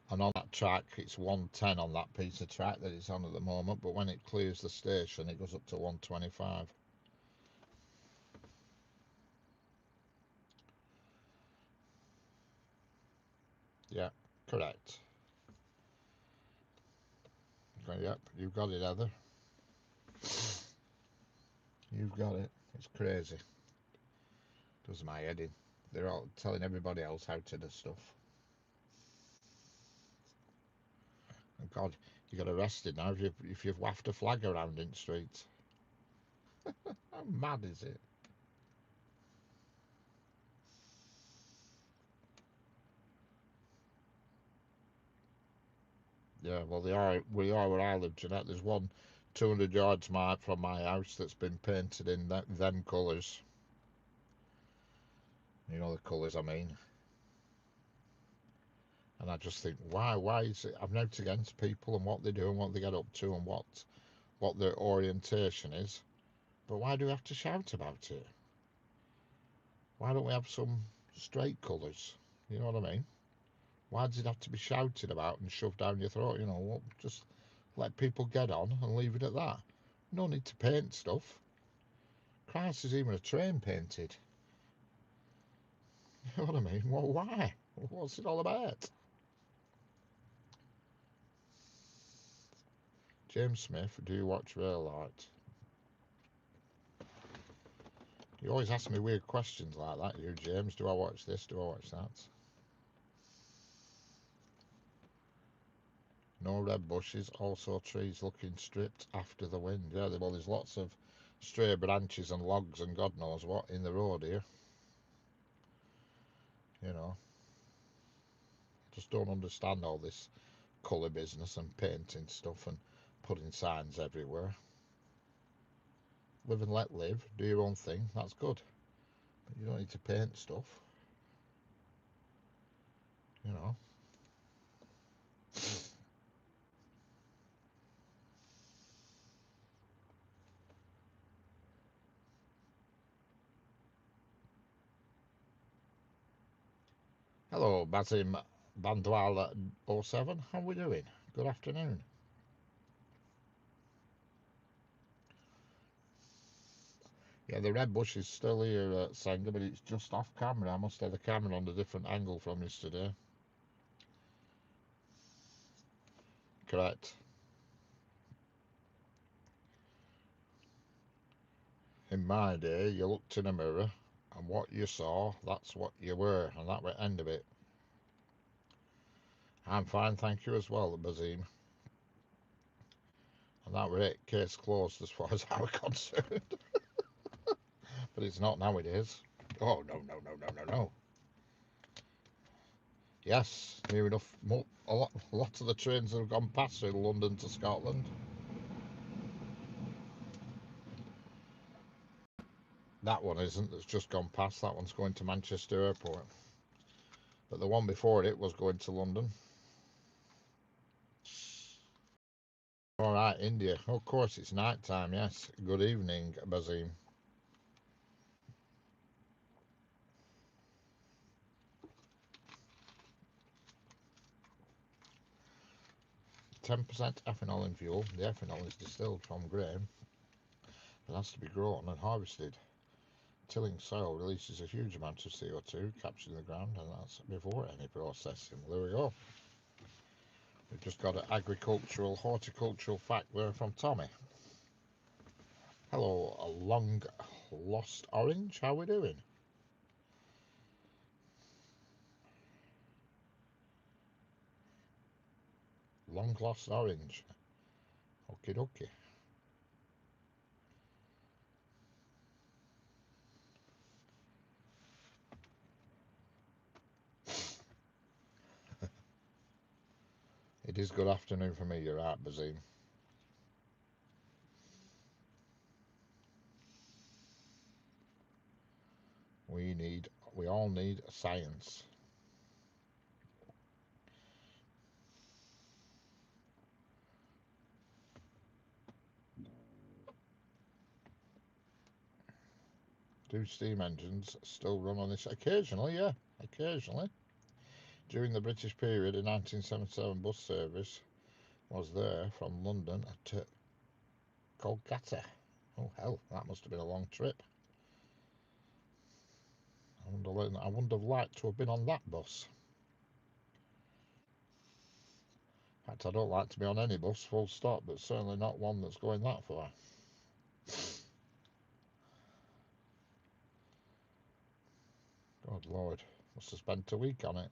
on that track, it's 110 on that piece of track that it's on at the moment. But when it clears the station, it goes up to 125. Yeah, correct. Yep, you've got it, Heather. You've got it. It's crazy. Does my head in. They're all telling everybody else how to do stuff. And God, you got arrested now if you've wafted a flag around in the streets. How mad is it? Yeah, well, we are where I live, Jeanette. There's one 200 yards from my house that's been painted in them colours. You know the colours I mean. And I just think, why is it? I'm out against people and what they do and what they get up to and what their orientation is. But why do we have to shout about it? Why don't we have some straight colours? You know what I mean? Why does it have to be shouted about and shoved down your throat? You know, just let people get on and leave it at that. No need to paint stuff. Christ, is even a train painted. You know what I mean? Well, why? What's it all about? James Smith, do you watch Rail Light? You always ask me weird questions like that, you, James. Do I watch this? Do I watch that? No red bushes, also trees looking stripped after the wind. Yeah, well, there's lots of stray branches and logs and God knows what in the road here. You know, just don't understand all this colour business and painting stuff and putting signs everywhere. Live and let live, do your own thing, that's good. But you don't need to paint stuff, you know. Hello, Basim Bandwala 07, how are we doing? Good afternoon. Yeah, the red bush is still here, Sanger, but it's just off camera. I must have the camera on a different angle from yesterday. Correct. In my day, you looked in a mirror, and what you saw, that's what you were, and that was the end of it. I'm fine, thank you as well, Bazim. And that was it, case closed as far as I was concerned. But it's not nowadays. Oh, no, no, no, no, no, no. Yes, near enough. A lot of the trains that have gone past through London to Scotland. That one isn't. That's just gone past. That one's going to Manchester Airport. But the one before it was going to London. All right, India. Of course, it's night time. Yes. Good evening, Bazim. %10 ethanol in fuel. The ethanol is distilled from grain. It has to be grown and harvested. Tilling soil releases a huge amount of CO2 captured in the ground, and that's before any processing. Well, there we go. We've just got an horticultural fact there from Tommy. Hello, a long lost orange. How we doing? Long lost orange. Okie dokie. It is good afternoon for me. You're right, Bazim. We all need science. Do steam engines still run on this? Occasionally, yeah, occasionally. During the British period in 1977, bus service was there from London to Kolkata. Oh hell, that must have been a long trip. I wouldn't have liked to have been on that bus. In fact, I don't like to be on any bus, full stop, but certainly not one that's going that far. Good Lord, must have spent a week on it.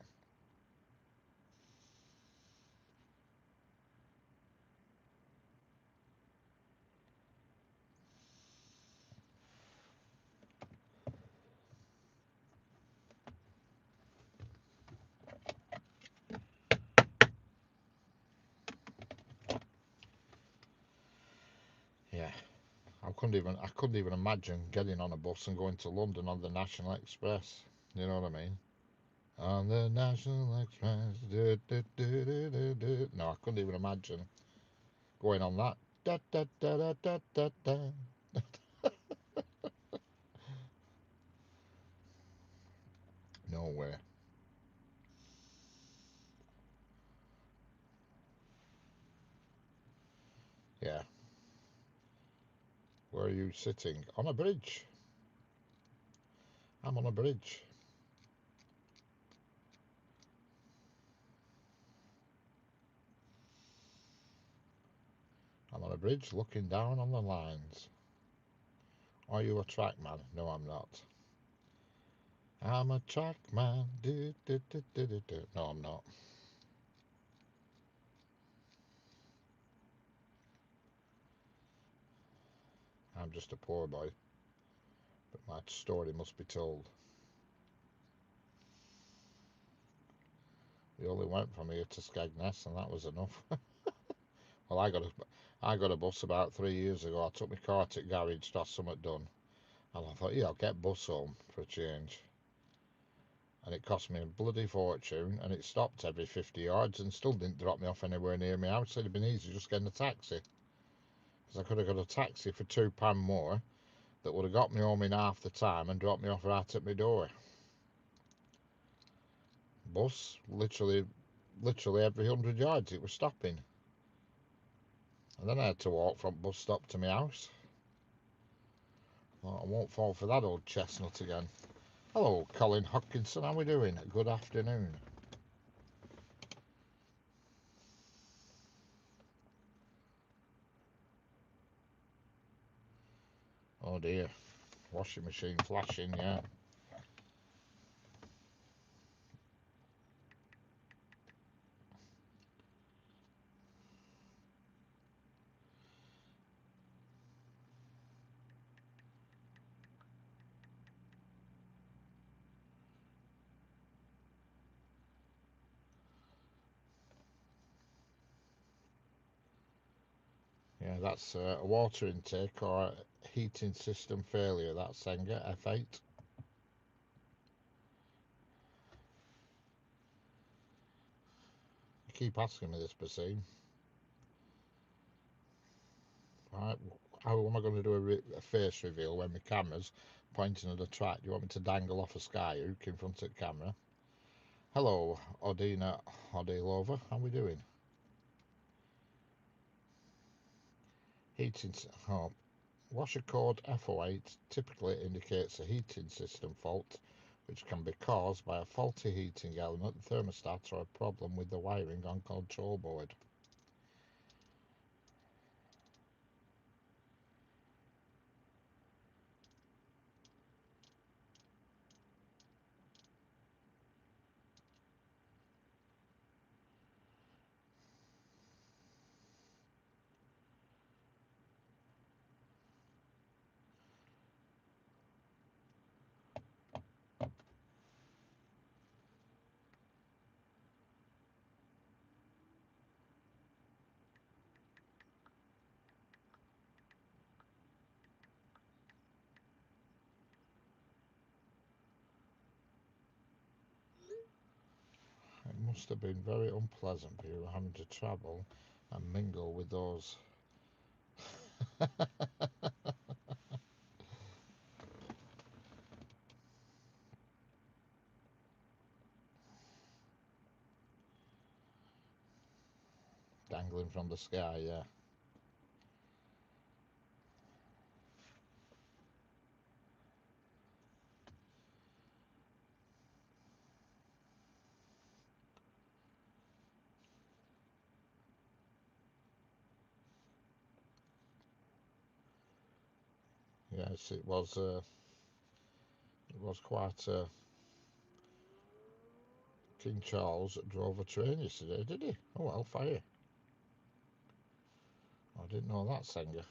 Yeah, I couldn't even imagine getting on a bus and going to London on the National Express. You know what I mean? On the National Express. No, I couldn't even imagine going on that. Da, da, da, da, da, da, da. No way. Yeah. Where are you sitting? On a bridge. I'm on a bridge. I'm on a bridge looking down on the lines. Are you a track man? No, I'm not. I'm a track man. Do, do, do, do, do, do. No, I'm not. I'm just a poor boy. But my story must be told. We only went from here to Skegness, and that was enough. Well, I got a bus about 3 years ago. I took my car to the garage to have something done, and I thought, yeah, I'll get bus home for a change. And it cost me a bloody fortune, and it stopped every 50 yards and still didn't drop me off anywhere near my house. It'd have been easy just getting a taxi, because I could have got a taxi for £2 more that would have got me home in half the time and dropped me off right at my door. Bus, literally every 100 yards it was stopping. And then I had to walk from bus stop to my house. Well, I won't fall for that old chestnut again. Hello, Colin Hodkinson. How we doing? Good afternoon. Oh dear. Washing machine flashing, yeah. That's a water intake or a heating system failure. That's Senga, F8. You keep asking me this, Basim. Right, how am I going to do a face reveal when my camera's pointing at a track? Do you want me to dangle off a skyhook in front of the camera? Hello, Odina Odilova. How we doing? Heating. Oh, washer code F08 typically indicates a heating system fault, which can be caused by a faulty heating element, thermostat, or a problem with the wiring on control board. It must have been very unpleasant for you having to travel and mingle with those. Dangling from the sky, yeah. Yes, it was quite King Charles drove a train yesterday, did he? Oh, well, fire. I didn't know that, Senga.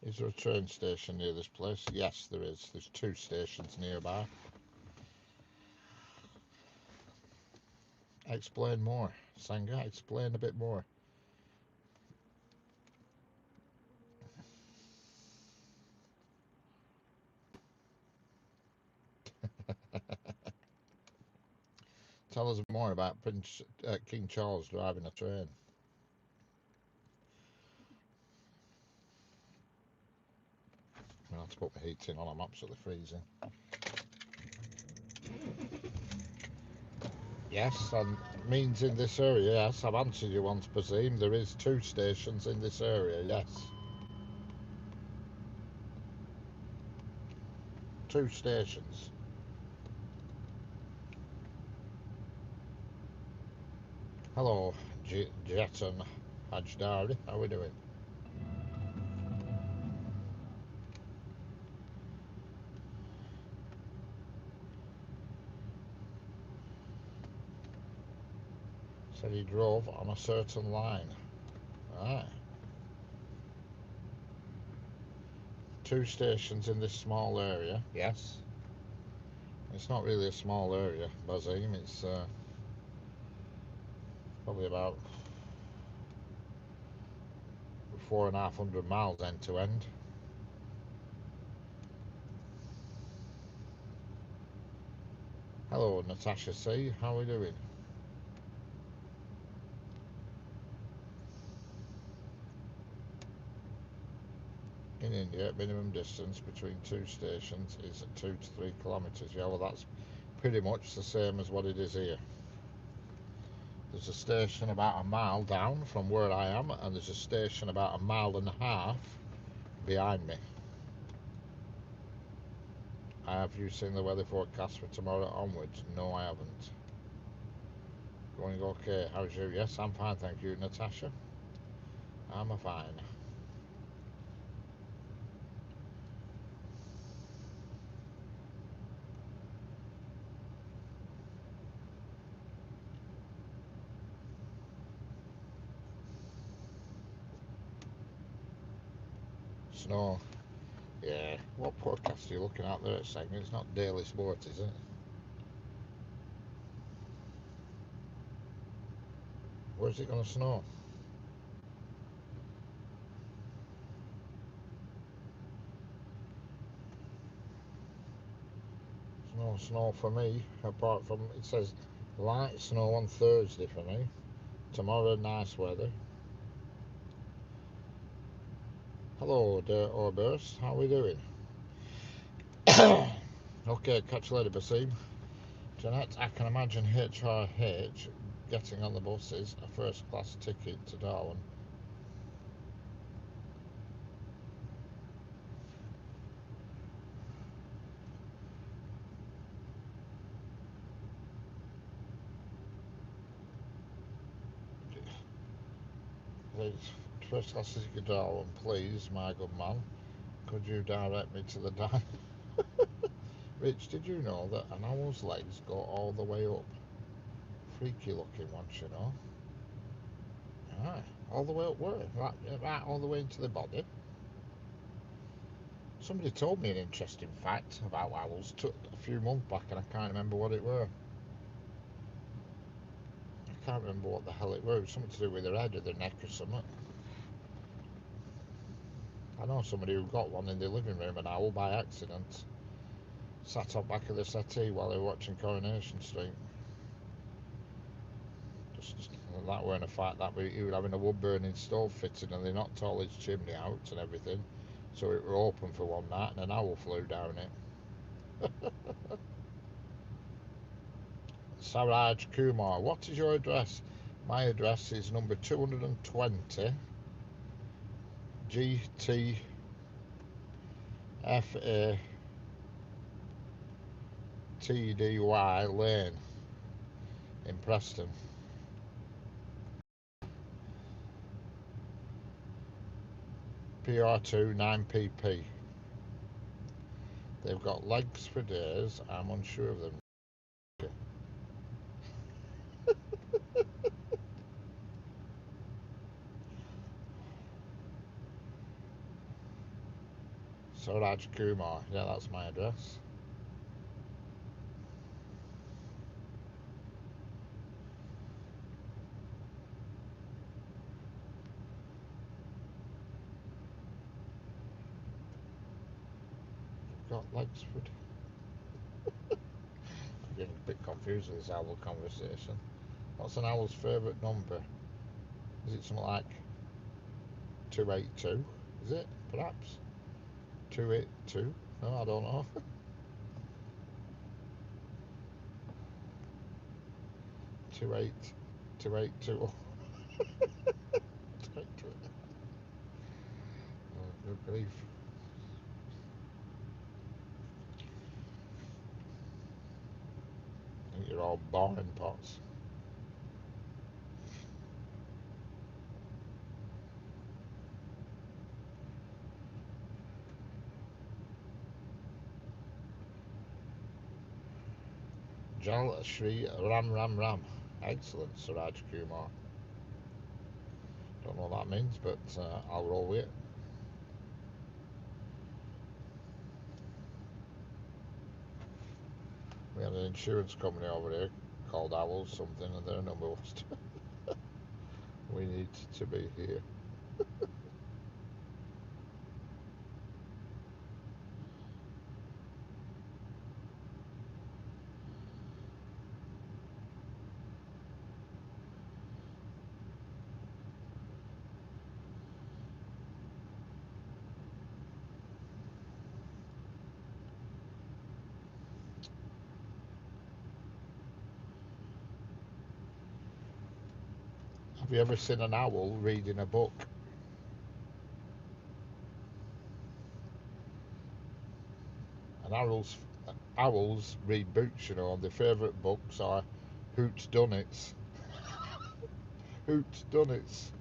Is there a train station near this place? Yes, there is. There's 2 stations nearby. Explain more, Senga. Explain a bit more. Tell us more about King Charles driving a train. I have to put my heating on. I'm absolutely freezing. Yes, and means in this area. Yes, I've answered you once, Basim. There is 2 stations in this area. Yes, 2 stations. Hello, Jet and Hajdari. How are we doing? Said he drove on a certain line. Right. 2 stations in this small area. Yes. It's not really a small area, Basim. It's probably about 4,500 miles end to end. Hello, Natasha C. How are we doing? In India, minimum distance between 2 stations is 2 to 3 kilometres. Yeah, well, that's pretty much the same as what it is here. There's a station about a mile down from where I am, and there's a station about a mile and a half behind me. Have you seen the weather forecast for tomorrow onwards? No, I haven't. Going okay? How's you? Yes, I'm fine, thank you, Natasha. I'm a fine. snow. Yeah. What podcast are you looking at there, saying it's not Daily Sport, is it? Where's it going to snow? There's no snow for me, apart from it says light snow on Thursday for me. Tomorrow, nice weather. Hello, dear Orbers. How are we doing? Okay, catch you later, Basim. Jeanette, I can imagine HRH getting on the buses a first class ticket to Darwin. Please, first class ticket to Darwin, please, my good man. Could you direct me to the dine? Rich, did you know that an owl's legs go all the way up? Freaky looking ones, you know. Ah, all the way up where? Right, all the way into the body. Somebody told me an interesting fact about owls a few months back, and I can't remember what it were. I can't remember what the hell it were. It was something to do with their head or their neck or something. I know somebody who got one in their living room, an owl, by accident. Sat on back of the settee while they were watching Coronation Street. Just that weren't a fact. That he was having a wood burning stove fitted, and they knocked all his chimney out and everything. So it were open for one night, and an owl flew down it. Saraj Kumar, what is your address? My address is number 220 GTFATDY Lane in Preston. PR2 9PP. They've got legs for days. I'm unsure of them. Saraj Kumar, yeah, that's my address. Got legs for. I'm getting a bit confused with this owl conversation. What's an owl's favourite number? Is it something like 282? Is it? Perhaps 282? No, I don't know. 28, 282. Oh, good grief. I think you're all boring pots. Jal Shri Ram Ram Ram. Excellent, Siraj Kumar. Don't know what that means, but I'll roll with it. We had an insurance company over here called Owls something, and their number was we need to be here. Have you ever seen an owl reading a book? And owls read books, you know, and their favourite books are Hoot Dunnits. Hoot Dunnits.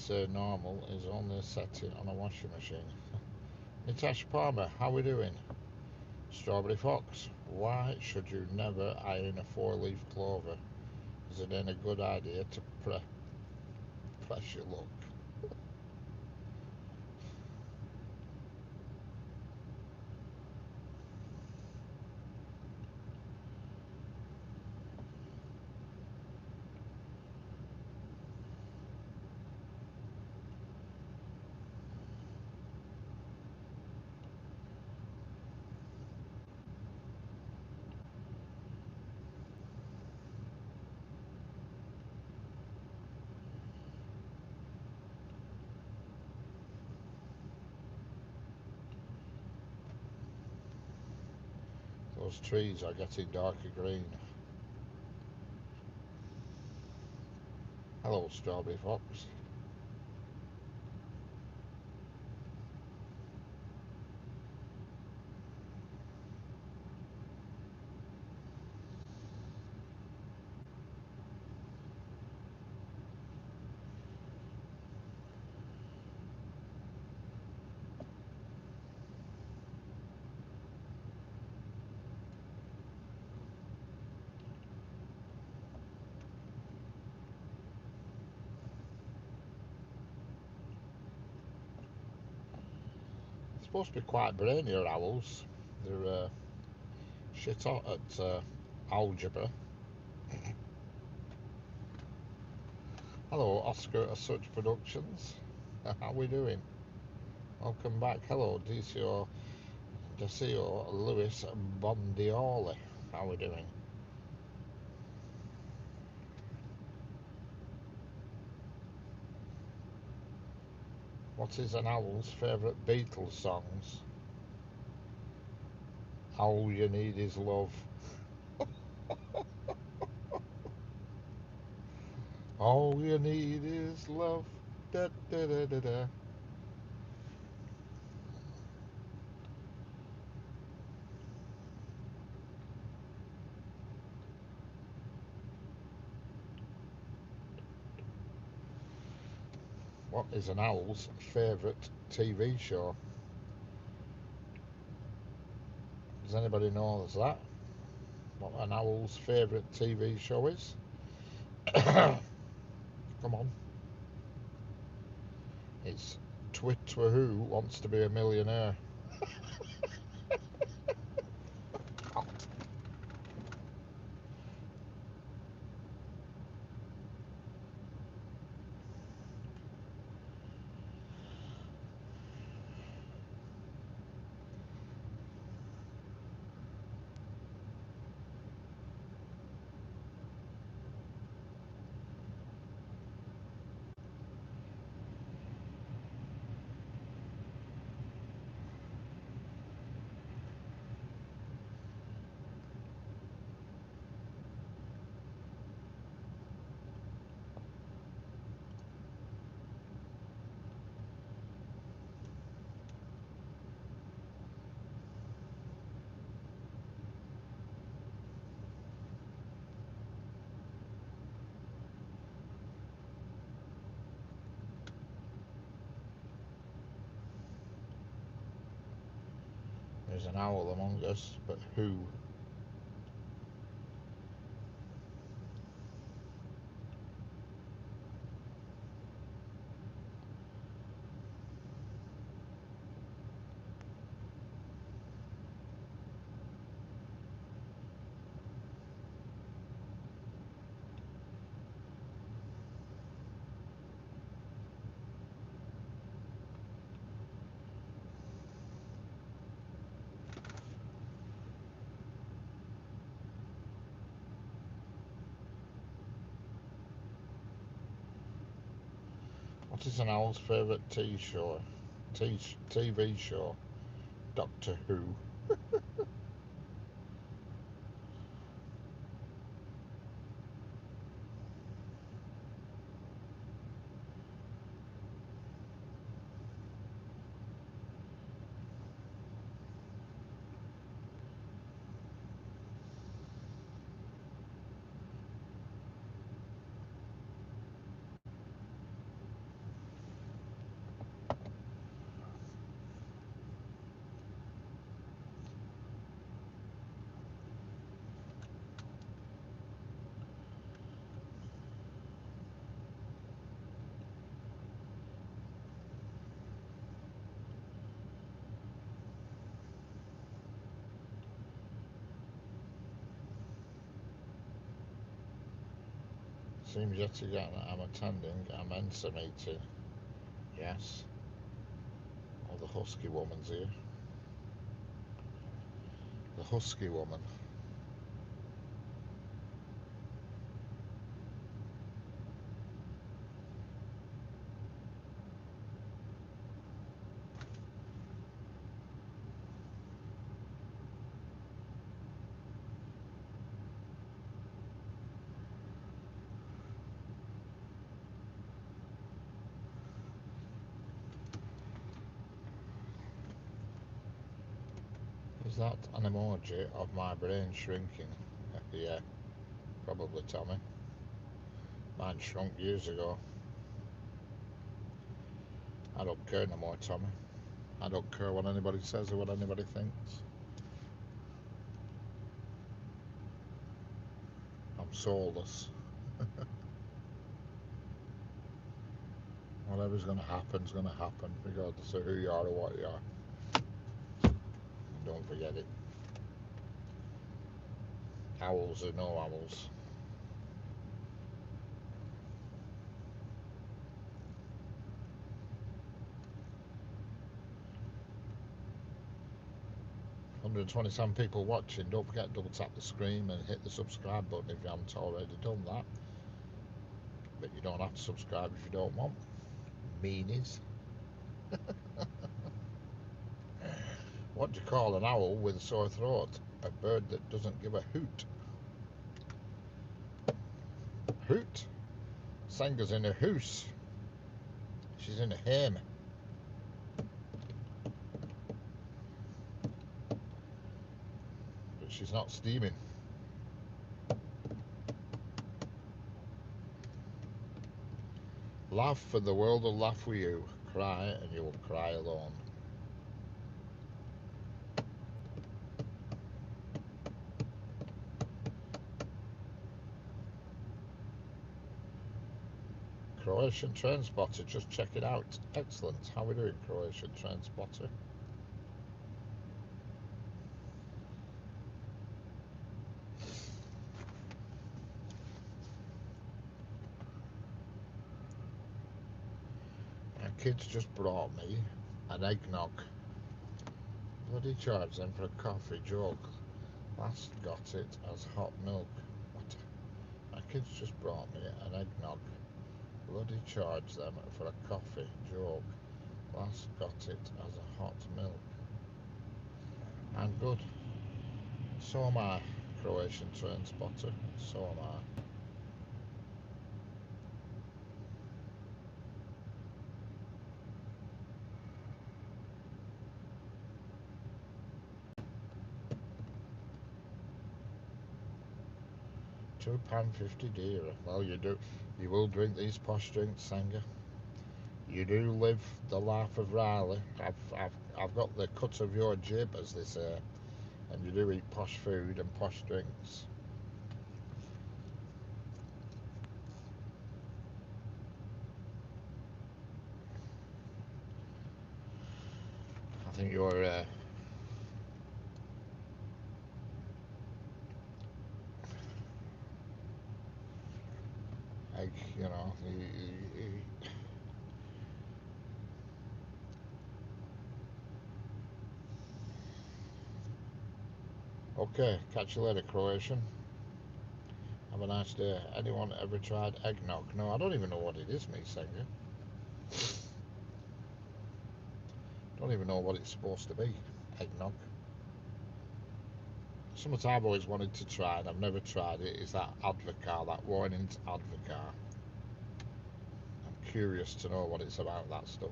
say normal is only a setting on a washing machine. Natasha Palmer, how we doing? Strawberry Fox, why should you never iron a 4-leaf clover? Is it then a good idea to press your luck? Those trees are getting darker green. Hello, Strawberry Fox. They're supposed to be quite brainier owls. They're shit hot at algebra. Hello, Oscar at Such Productions. How we doing? Welcome back. Hello, DCO Lewis Bondioli. How we doing? What is an owl's favourite Beatles songs? All you need is love. All you need is love. Da, da, da, da, da. What is an owl's favourite TV show? Does anybody know that? What an owl's favourite TV show is? Come on. It's Twit-Who Wants to Be a Millionaire. There's an owl among us, but who? What is an owl's favourite TV show? Doctor Who. Seems yet again I'm attending a Mensa meeting. Yes. Oh, the husky woman's here. The husky woman. Is that an emoji of my brain shrinking? Yeah, probably, Tommy. Mine shrunk years ago. I don't care no more, Tommy. I don't care what anybody says or what anybody thinks. I'm soulless. Whatever's going to happen is going to happen, regardless of who you are or what you are. And don't forget it. Owls are no owls. $127 people watching. Don't forget, double tap the screen and hit the subscribe button if you haven't already done that. But you don't have to subscribe if you don't want. Meanies. What do you call an owl with a sore throat? A bird that doesn't give a hoot. Hoot? Senga's in a hoose. She's in a hame. But she's not steaming. Laugh and the world will laugh with you. Cry and you will cry alone. Croatian train spotter, just check it out. Excellent. How are we doing, Croatian train spotter? My kids just brought me an eggnog. Bloody charge them for a coffee joke. Last got it as hot milk. What? My kids just brought me an eggnog. Bloody charge them for a coffee joke. Last got it as a hot milk. I'm good. So am I, Croatian train spotter. So am I. £2.50 dearer. Well, you will drink these posh drinks, Sanger. You do live the life of Riley. I've got the cut of your jib, as they say, and you do eat posh food and posh drinks. I think you're egg, you know. Okay, catch you later, Croatian. Have a nice day. Anyone ever tried eggnog? No, I don't even know what it is, me, Sanger. Don't even know what it's supposed to be. Eggnog. Something I've always wanted to try and I've never tried it is that Advocar, that Warnings Advocar. I'm curious to know what it's about, that stuff.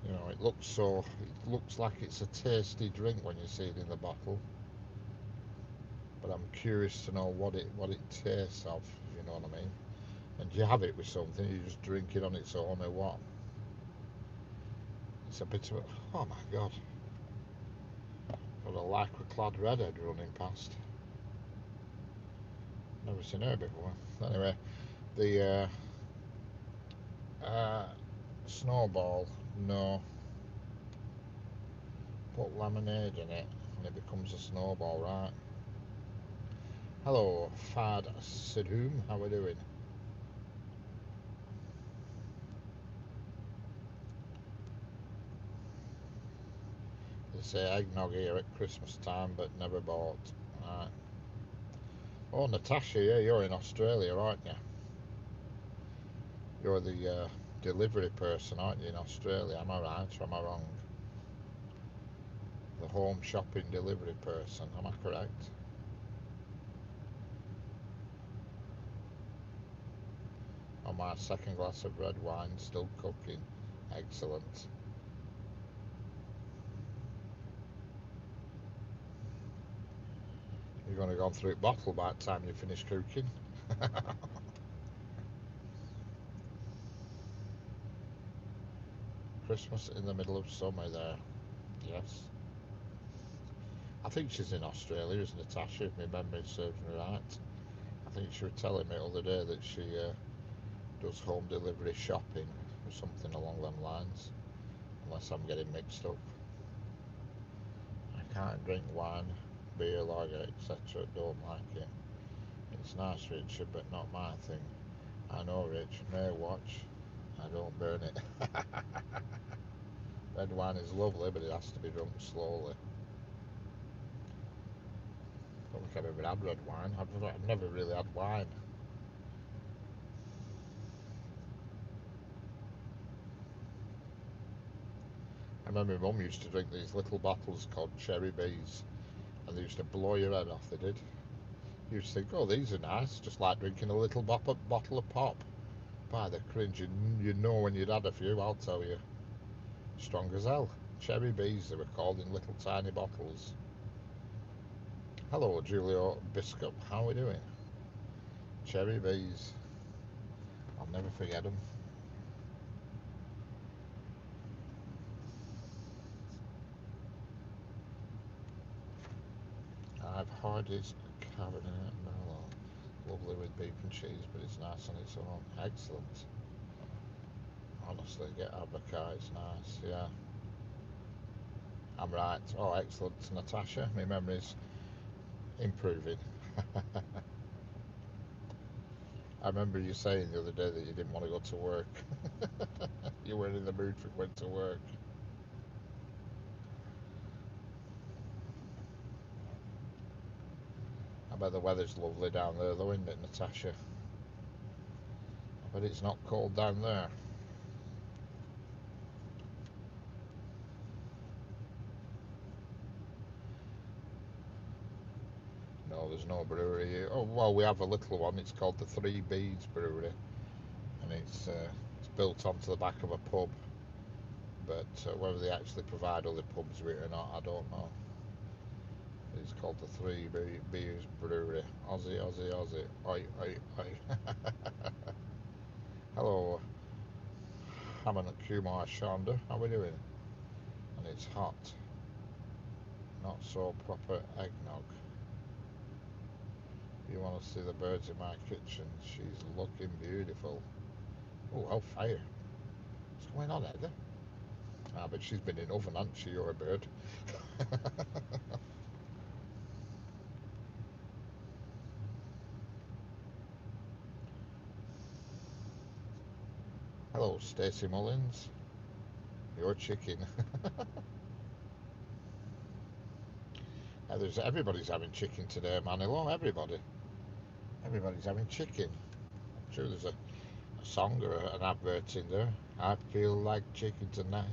You know, it looks like it's a tasty drink when you see it in the bottle. But I'm curious to know what it tastes of, if you know what I mean. And do you have it with something, you just drink it on its own or what? It's a bit of a, oh my god. Got a lycra clad redhead running past. Never seen her before. Anyway, the snowball, no. Put lemonade in it and it becomes a snowball, right? Hello, Fad Sidhum, how are we doing? They say eggnog here at Christmas time, but never bought. Right. Oh, Natasha, yeah, you're in Australia, aren't you? You're the delivery person, aren't you, in Australia? Am I right or am I wrong? The home shopping delivery person, am I correct? On my second glass of red wine, still cooking. Excellent. You're going to go through it bottle by the time you finish cooking. Christmas in the middle of summer there. Yes. I think she's in Australia, isn't Natasha, if my memory serves me right. I think she was telling me the other day that she does home delivery shopping or something along them lines, unless I'm getting mixed up. I can't drink wine, beer, lager, etc. Don't like it. It's nice, Richard, but not my thing. I know, Rich. May watch. I don't burn it. Red wine is lovely, but it has to be drunk slowly. I don't think I've ever had red wine. I've never really had wine. I remember my mum used to drink these little bottles called cherry bees, and they used to blow your head off, they did. You used to think, oh, these are nice, just like drinking a little bottle of pop. By the cringe, you know when you'd had a few, I'll tell you. Strong as hell. Cherry bees, they were called, in little tiny bottles. Hello, Julio Biscup, how are we doing? Cherry bees. I'll never forget them. I've Hardy's Cabernet Merlot. Lovely with beef and cheese, but it's nice on its own. Excellent. Honestly, get Avoca, it's nice, yeah. I'm right. Oh, excellent, Natasha. My memory's improving. I remember you saying the other day that you didn't want to go to work. You weren't in the mood for going to work. I bet the weather's lovely down there, though, isn't it, Natasha? I bet it's not cold down there. No, there's no brewery here. Oh, well, we have a little one. It's called the Three Beads Brewery, and it's built onto the back of a pub. But whether they actually provide other pubs with it or not, I don't know. It's called the Three Beers Brewery. Aussie, Aussie, Aussie. Oi, oi, oi. Hello, Hammond and Kumar Shonda. How are we doing? And it's hot. Not so proper eggnog. You want to see the birds in my kitchen? She's looking beautiful. Oh, hellfire. What's going on, Heather? Ah, but she's been in oven, hasn't she, you're a bird? Hello, Stacey Mullins. You're chicken. Everybody's having chicken today, Manilo. Everybody's having chicken. I'm sure there's a song or an advert in there. I feel like chicken tonight.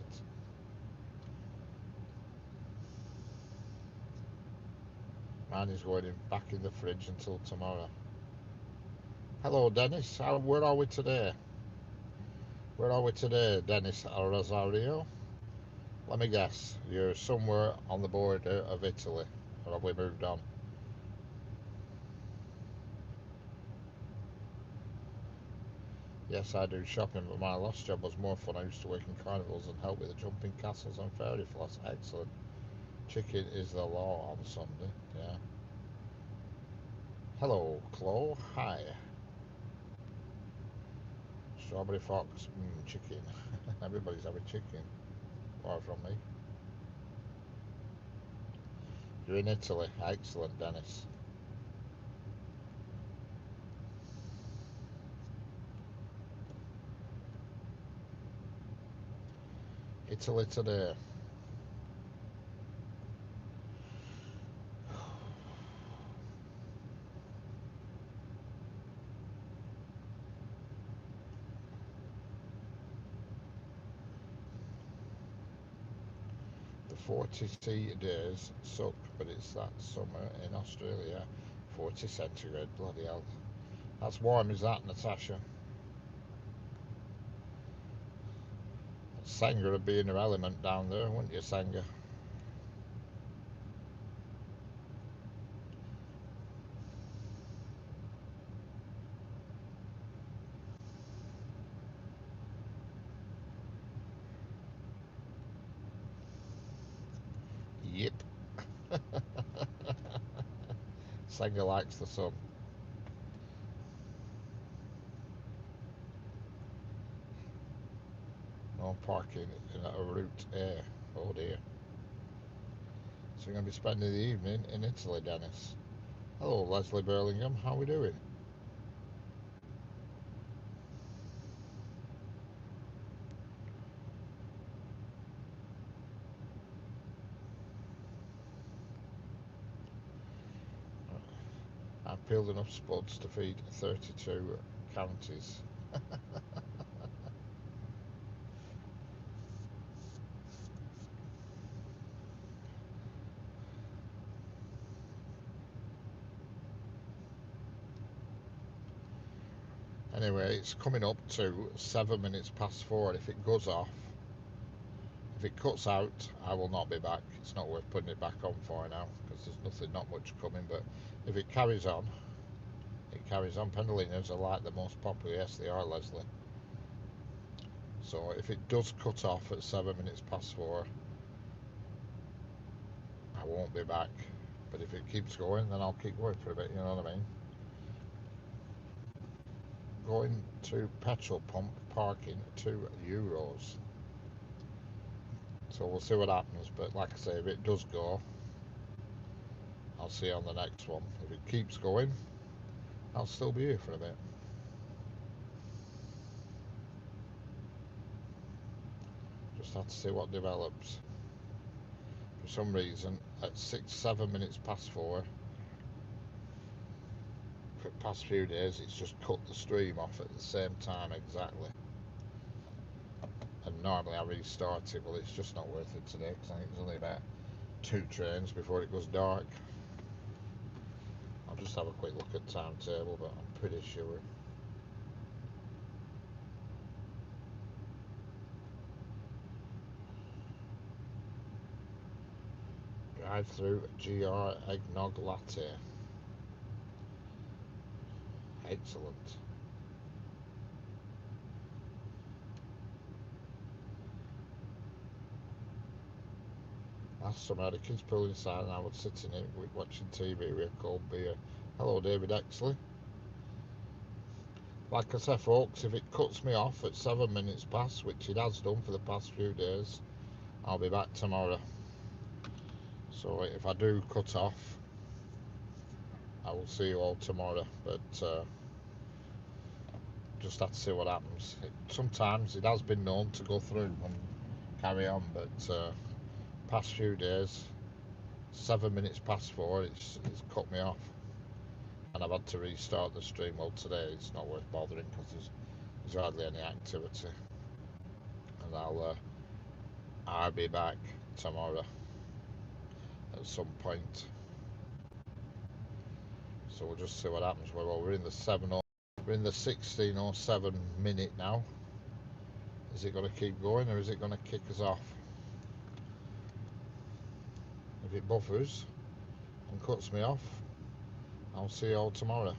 Mine is going back in the fridge until tomorrow. Hello, Dennis. Where are we today? Where are we today, Dennis Rosario? Let me guess. You're somewhere on the border of Italy. Or have we moved on? Yes, I do shopping, but my last job was more fun. I used to work in carnivals and help with the jumping castles and fairy floss. Excellent. Chicken is the law on Sunday, yeah. Hello, Chloe. Hi. Strawberry Fox, chicken. Everybody's having chicken, apart from me. You're in Italy. Excellent, Dennis. Italy today. The 40C days suck, but it's that summer in Australia. 40 centigrade, bloody hell. That's warm, is that, Natasha? Sanger would be in her element down there, wouldn't you, Sanger? Yep. Sanger likes the sun. No parking in a route A. Oh dear. So you're going to be spending the evening in Italy, Dennis. Hello, Leslie Burlingham. How are we doing? I've peeled enough spuds to feed 32 counties. Anyway, it's coming up to 7 minutes past 4. If it goes off, if it cuts out, I will not be back. It's not worth putting it back on for now because there's nothing, not much coming. But if it carries on, it carries on. Pendolinos are like the most popular. Yes, they are, Leslie. So if it does cut off at 7 minutes past 4, I won't be back. But if it keeps going, then I'll keep going for a bit. You know what I mean? Going to petrol pump parking €2. So we'll see what happens. But like I say, if it does go, I'll see you on the next one. If it keeps going, I'll still be here for a bit. Just have to see what develops. For some reason, at 7 minutes past 4, for the past few days, it's just cut the stream off at the same time exactly. And normally I restart it. Well, it's just not worth it today because I think there's only about 2 trains before it goes dark. I'll just have a quick look at timetable, but I'm pretty sure. Drive through GR Eggnog Latte. Excellent. Last summer I had a kids pool inside and I would sit in it watching TV with a cold beer. Hello, David Exley. Like I said, folks, if it cuts me off at 7 minutes past, which it has done for the past few days, I'll be back tomorrow. So if I do cut off, I will see you all tomorrow. But just have to see what happens. Sometimes it has been known to go through and carry on, but past few days, 7 minutes past 4, it's cut me off. And I've had to restart the stream. Well, today it's not worth bothering because there's hardly any activity. And I'll be back tomorrow at some point. So we'll just see what happens. Well, we're in the 16:07 minute now. Is it going to keep going or is it going to kick us off? If it buffers and cuts me off, I'll see you all tomorrow.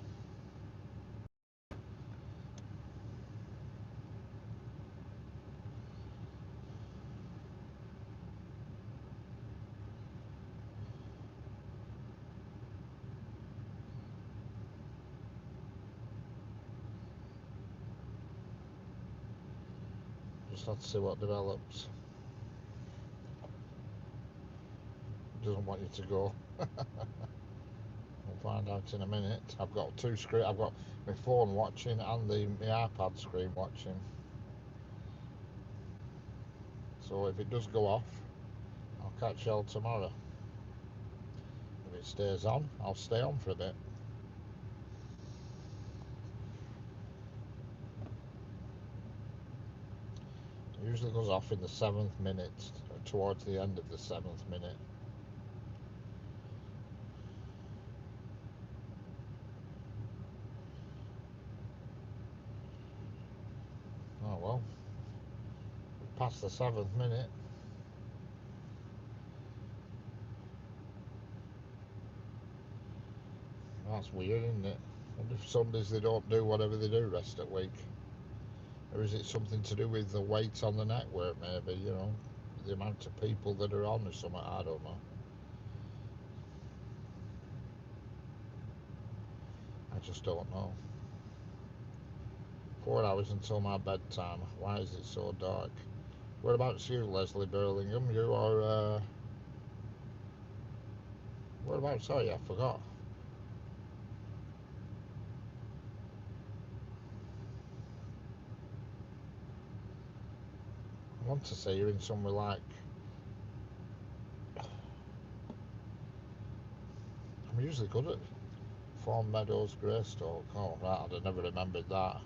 just have to see what develops. Doesn't want you to go. We'll find out in a minute. I've got two screen. I've got my phone watching and my iPad screen watching. So if it does go off, I'll catch y'all tomorrow. If it stays on, I'll stay on for a bit. It usually goes off in the 7th minute, towards the end of the 7th minute. Oh well, past the 7th minute. That's weird, isn't it? I wonder if Sundays they don't do whatever they do rest of the week. Or is it something to do with the weight on the network, maybe, you know, the amount of people that are on or something, I don't know. I just don't know. 4 hours until my bedtime. Why is it so dark? Whereabouts you, Leslie Burlingham? You are, whereabouts are you? I forgot. I want to say you're in somewhere like... I'm usually good at Fawn Meadows, Greystoke. Oh, right, I'd have never remembered that.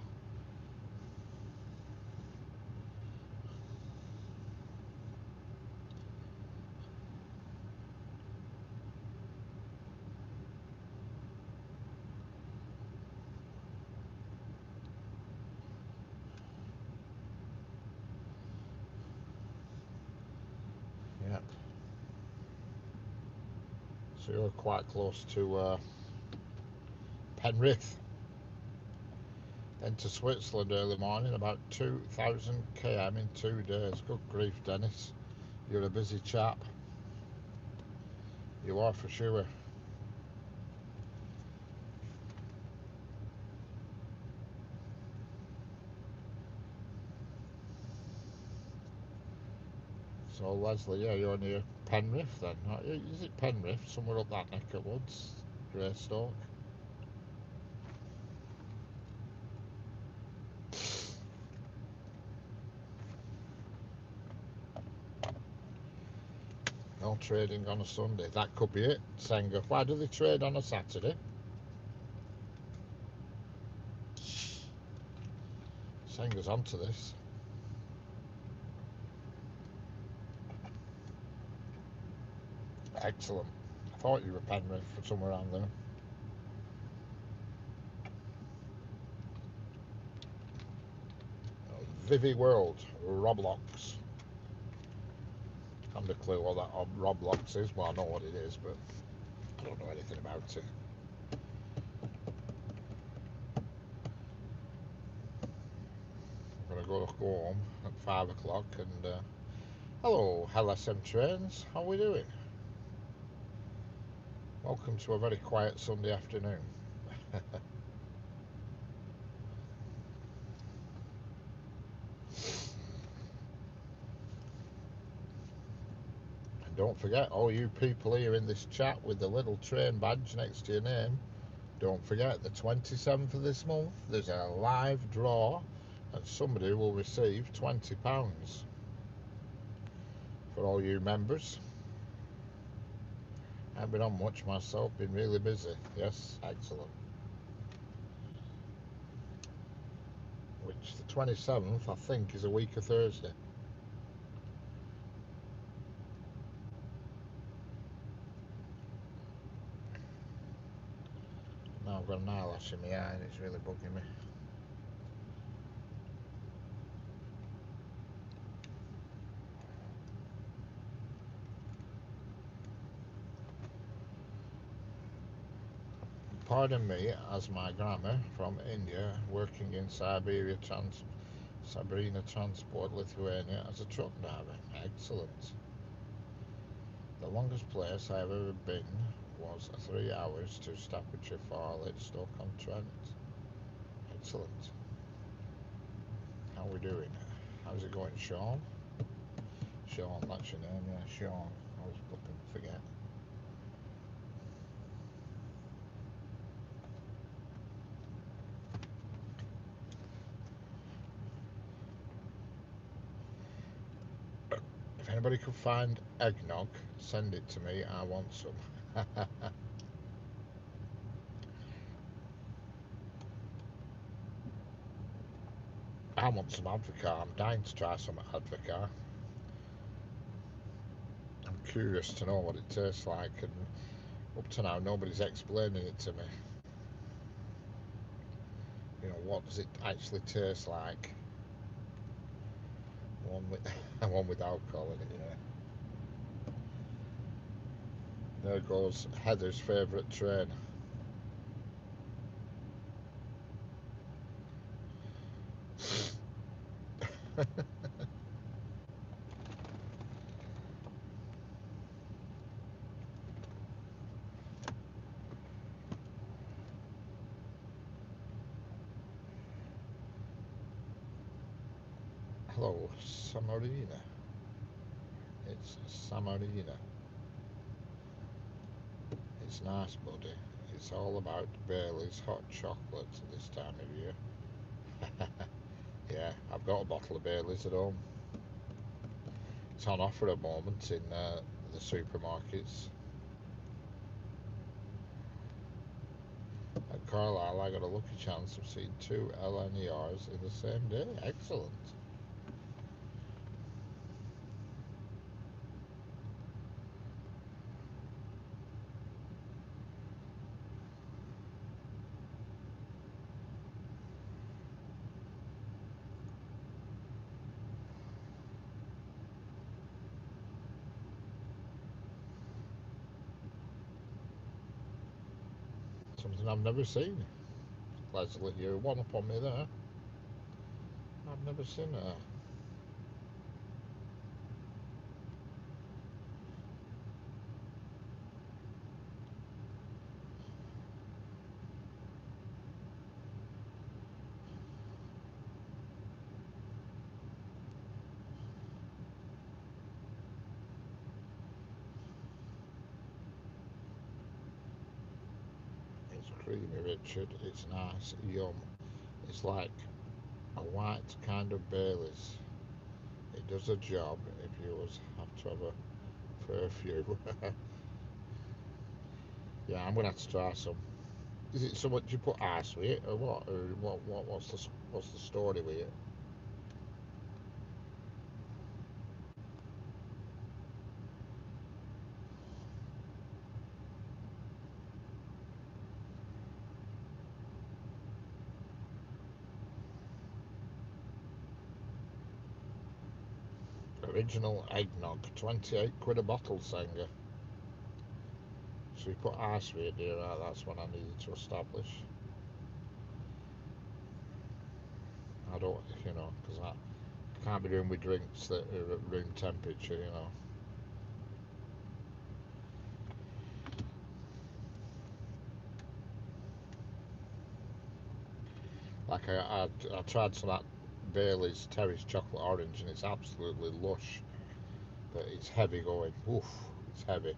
Yep. So you're quite close to Penrith. Then to Switzerland early morning, about 2,000 km in 2 days. Good grief, Dennis. You're a busy chap. You are for sure. So Leslie, yeah, you're near Penrith then. Is it Penrith? Somewhere up that neck of woods? Greystoke? No trading on a Sunday. That could be it. Senga. Why do they trade on a Saturday? Senga's onto this. Excellent. I thought you were Penrith for somewhere around there. Vivi World, Roblox. I haven't a clue what that Roblox is. Well, I know what it is, but I don't know anything about it. I'm going to go home at 5 o'clock and hello, LSM Trains. How are we doing? Welcome to a very quiet Sunday afternoon. And don't forget, all you people here in this chat with the little train badge next to your name, don't forget the 27th of this month, there's a live draw and somebody will receive £20 for all you members. I haven't been on much myself, been really busy. Yes, excellent. Which the 27th, I think, is a week of Thursday. Now I've got an eyelash in my eye and it's really bugging me. Pardon me, as my grandma from India, working in Sabrina Transport, Lithuania, as a truck driver. Excellent. The longest place I've ever been was 3 hours to Staffordshire Farleigh, Stoke-on-Trent. Excellent. How are we doing? How's it going, Sean? Sean, that's your name, yeah, Sean. I always flipping forget. If anybody could find eggnog, send it to me. I want some. I want some Advocaat. I'm dying to try some Advocaat. I'm curious to know what it tastes like, and up to now nobody's explaining it to me. You know, what does it actually taste like? One with one with alcohol in it, yeah. There goes Heather's favourite train. Hello, Samarina. It's Samarina. It's nice, buddy. It's all about Bailey's hot chocolate this time of year. Yeah, I've got a bottle of Bailey's at home. It's on offer at the moment in the supermarkets. At Carlisle, I got a lucky chance of seeing 2 LNERs in the same day. Excellent. Something I've never seen. Leslie, you're one up on me there. I've never seen her. It's creamy, Richard. It's nice. Yum. It's like a white kind of Baileys. It does a job if you have to have a fair few. Yeah, I'm gonna have to try some. Is it so much you put ice with it, or what? Or what's the story with it? Original eggnog, 28 quid a bottle, Sanger. So you put ice with it, dear. Right, that's what I needed to establish. I don't, because I can't be doing with drinks that are at room temperature. Like I tried some of that Bailey's Terry's chocolate orange, and it's absolutely lush, but it's heavy going. Oof, it's heavy.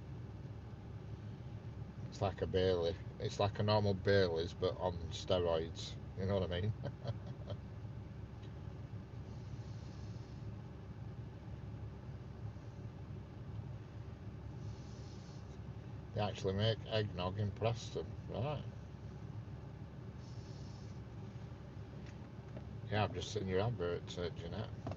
It's like a Bailey. It's like a normal Bailey's, but on steroids. You know what I mean? They actually make eggnog in Preston, right? Yeah, I've just seen your advert, Jeanette. I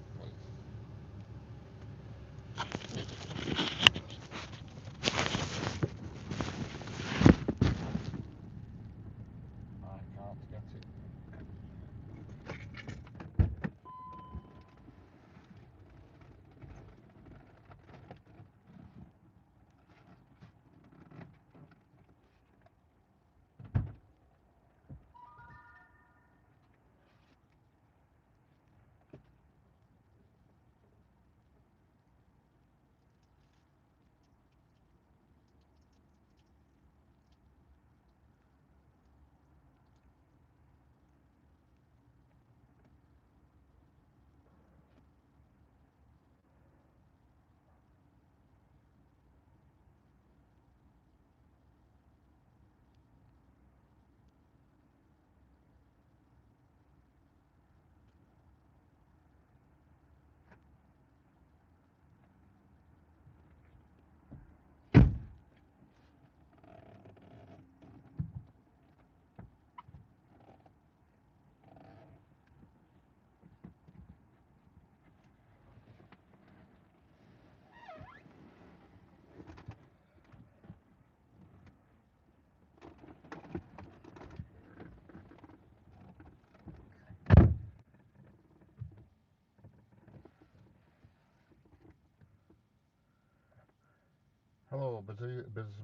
can't get it.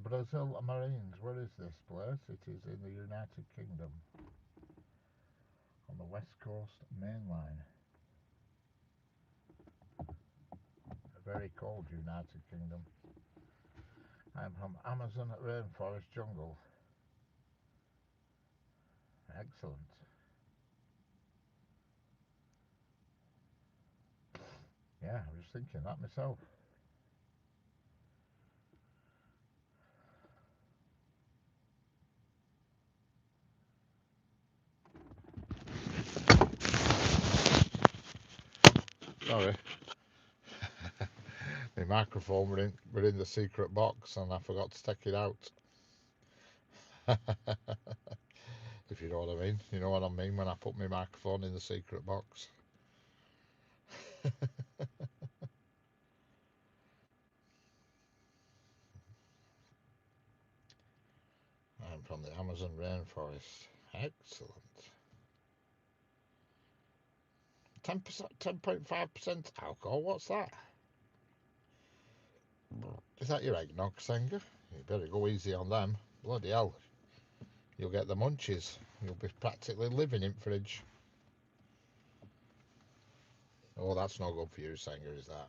Brazil Marines. Where is this place? It is in the United Kingdom, on the West Coast Main Line. A very cold United Kingdom. I'm from Amazon rainforest jungle. Excellent. Yeah, I was thinking that myself. Sorry. My microphone were in the secret box and I forgot to take it out. If you know what I mean. You know what I mean when I put my microphone in the secret box. I'm from the Amazon rainforest. Excellent. 10%, 10.5% alcohol. What's that? Is that your eggnog, Senga? You better go easy on them. Bloody hell. You'll get the munchies. You'll be practically living in fridge. Oh, that's no good for you, Senga, is that?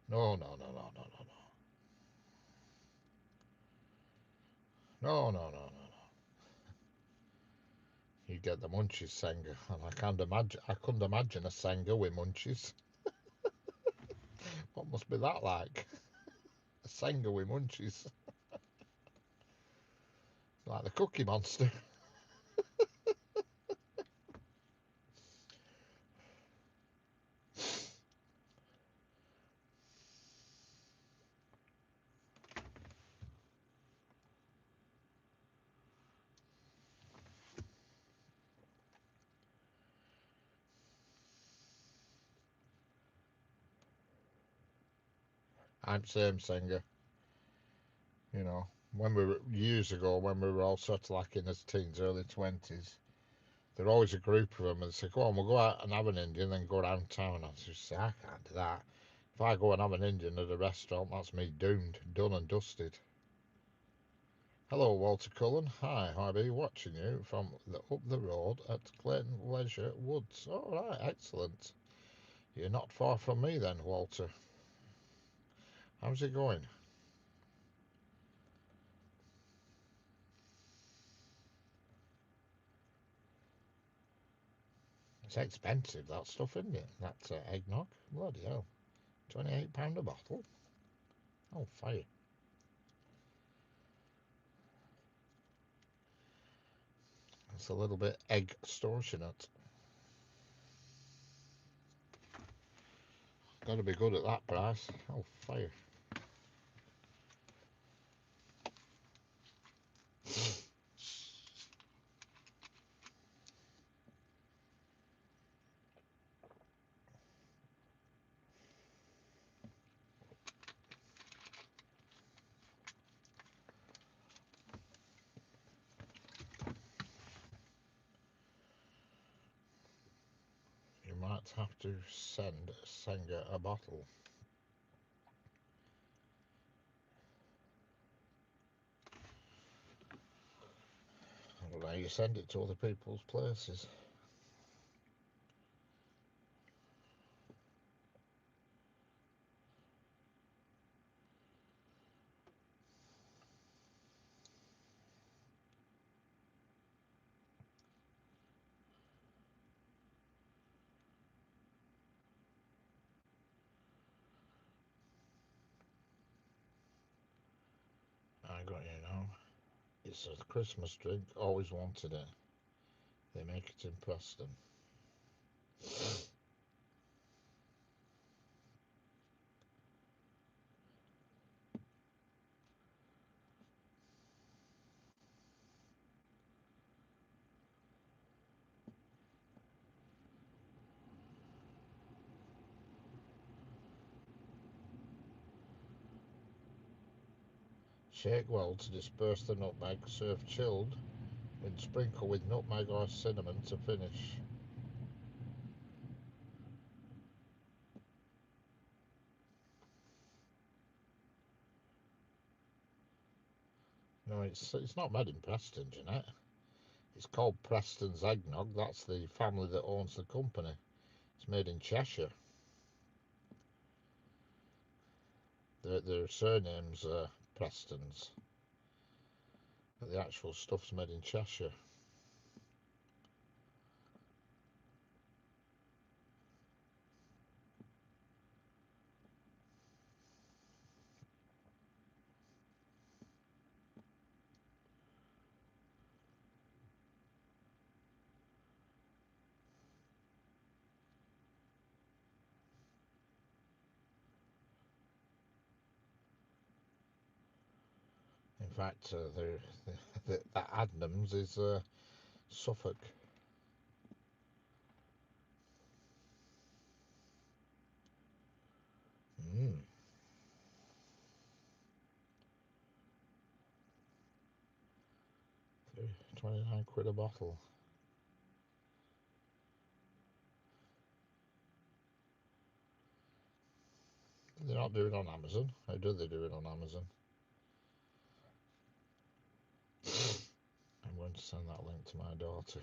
No, no, no, no, no, no, no. No, no, no, no, no. You get the munchies, Senga, and I couldn't imagine a Senga with munchies. What must be that like? A Senga with munchies. Like the Cookie Monster. I'm same Senga. You know, years ago, when we were all sort of like in his teens, early 20s, there were always a group of them and they say, go on, we'll go out and have an Indian, then go around town. I just say, I can't do that. If I go and have an Indian at a restaurant, that's me doomed, done and dusted. Hello, Walter Cullen. Hi, I'll be watching you from up the road at Clayton Leisure Woods. All right, excellent. You're not far from me then, Walter. How's it going? It's expensive, that stuff, isn't it? That eggnog. Bloody hell. £28 a bottle. Oh, fire. It's a little bit extortionate. Got to be good at that price. Oh, fire. You might have to send Senga a bottle. I don't know how you send it to other people's places. I got you now. It's a Christmas drink. Always wanted it. They make it in Preston. Shake well to disperse the nutmeg. Serve chilled and sprinkle with nutmeg or cinnamon to finish. No, it's not made in Preston, Jeanette. It's called Preston's Eggnog. That's the family that owns the company. It's made in Cheshire. Their surname's Preston's, but the actual stuff's made in Cheshire. In fact, that Adnams is Suffolk. Mm. 29 quid a bottle. They're not doing it on Amazon. How do they do it on Amazon? I'm going to send that link to my daughter.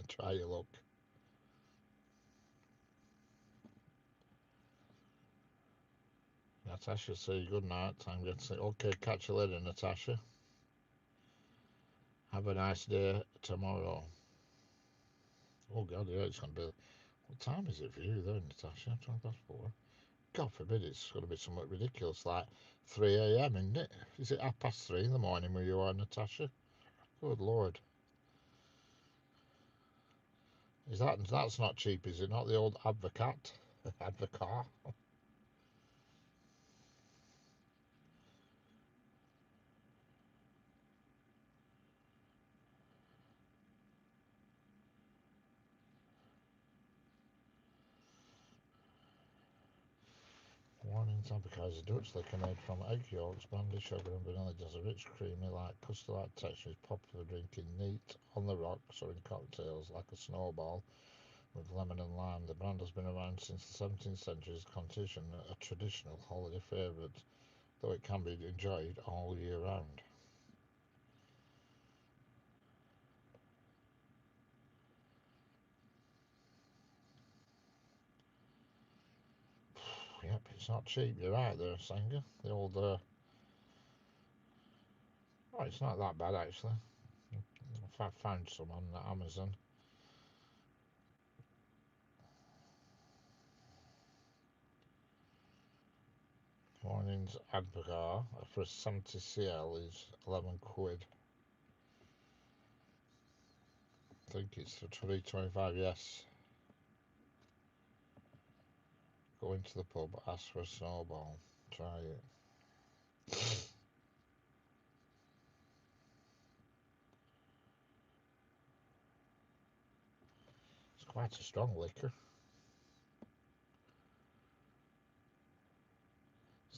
Try your luck. Natasha, say good night. I'm going to say, okay, catch you later, Natasha. Have a nice day tomorrow. Oh, God, yeah, it's going to be. What time is it for you, though, Natasha? 4. God forbid it's going to be somewhat ridiculous, like 3 a.m., isn't it? Is it 3:30 in the morning where you are, Natasha? Good Lord. That's not cheap, is it? Not the old advocate? Advocar? Warnings advertise a Dutch liquor made from egg yolks, brandy, sugar, and vanilla. It has a rich, creamy, like custard-like texture. Is popular for drinking neat on the rocks or in cocktails, like a snowball with lemon and lime. The brand has been around since the 17th century. It's considered a traditional holiday favourite, though it can be enjoyed all year round. Yep, it's not cheap. You're right there, Sanger. The old. Oh, it's not that bad actually. I found some on Amazon. Morning's Advocar for a 70cl is 11 quid. I think it's for 3.25. Yes. Go into the pub, ask for a snowball. Try it. It's quite a strong liquor.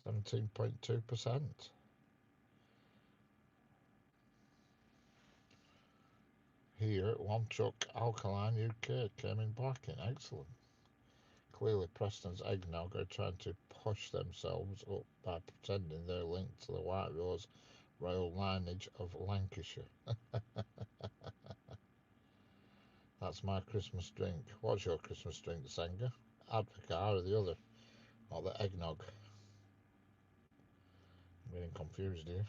17.2%. Here at One Truck Alkaline UK came in blacking. Excellent. Clearly, Preston's Eggnog are trying to push themselves up by pretending they're linked to the White Rose royal lineage of Lancashire. That's my Christmas drink. What's your Christmas drink, Senga? Advocar or the other? Or the eggnog? I'm getting confused here.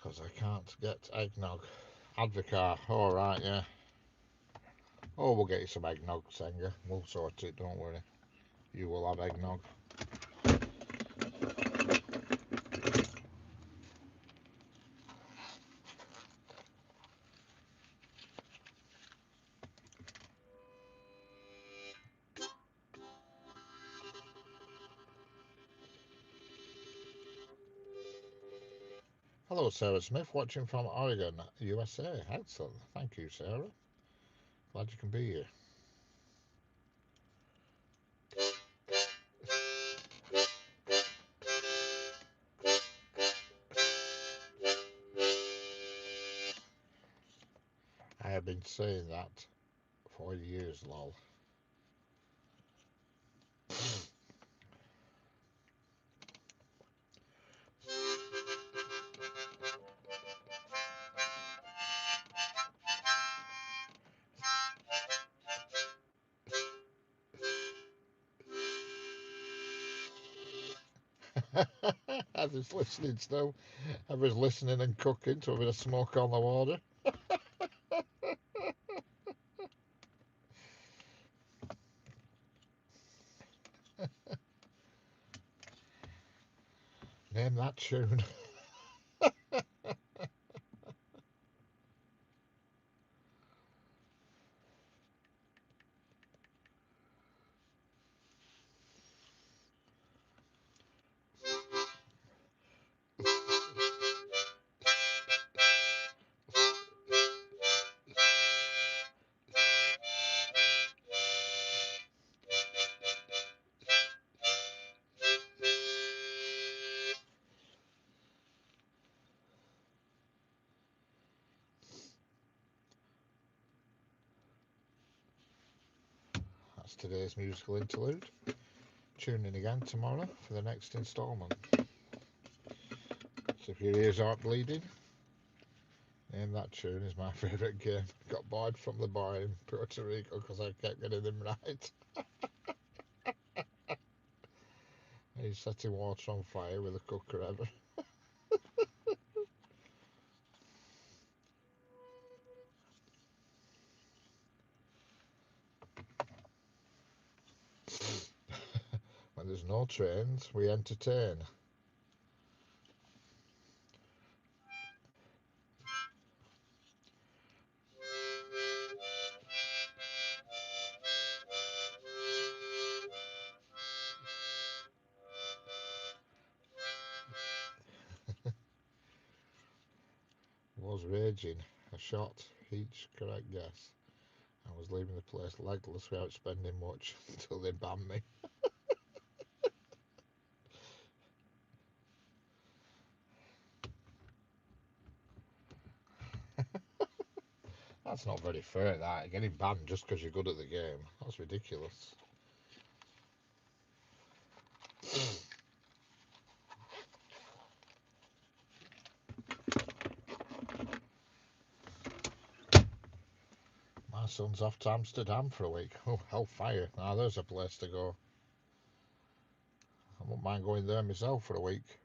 Because I can't get eggnog. Advocar. Alright, yeah. Oh, we'll get you some eggnog, Senga. We'll sort it, don't worry. You will have eggnog. Hello, Sarah Smith, watching from Oregon, USA. Excellent. Thank you, Sarah. Glad you can be here. I've been saying that for years, lol. I was listening still. I was listening and cooking to a bit of smoke on the water. Name that tune. That's today's musical interlude. Tune in again tomorrow for the next instalment. So if your ears aren't bleeding, name that tune is my favourite game. Got barred from the bar in Puerto Rico because I kept getting them right. He's setting water on fire with a cooker ever. When there's no trains, we entertain. Was raging. A shot, each correct guess. I was leaving the place legless without spending much until they banned me. That's not very fair, that. Getting banned just because you're good at the game. That's ridiculous. My son's off to Amsterdam for a week. Oh, hellfire. Now there's a place to go. I wouldn't mind going there myself for a week.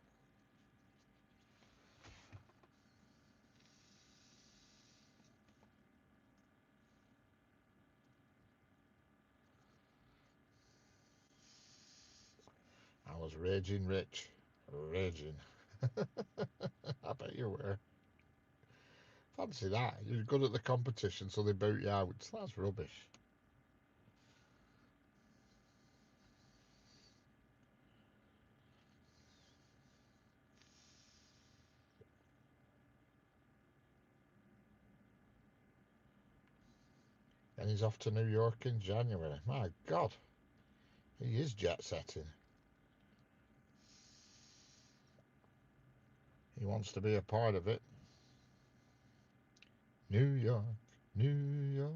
I was raging rich. Raging. I bet you were. Fancy that. You're good at the competition, so they boot you out. That's rubbish. And he's off to New York in January. My God, he is jet setting. He wants to be a part of it. New York, New York.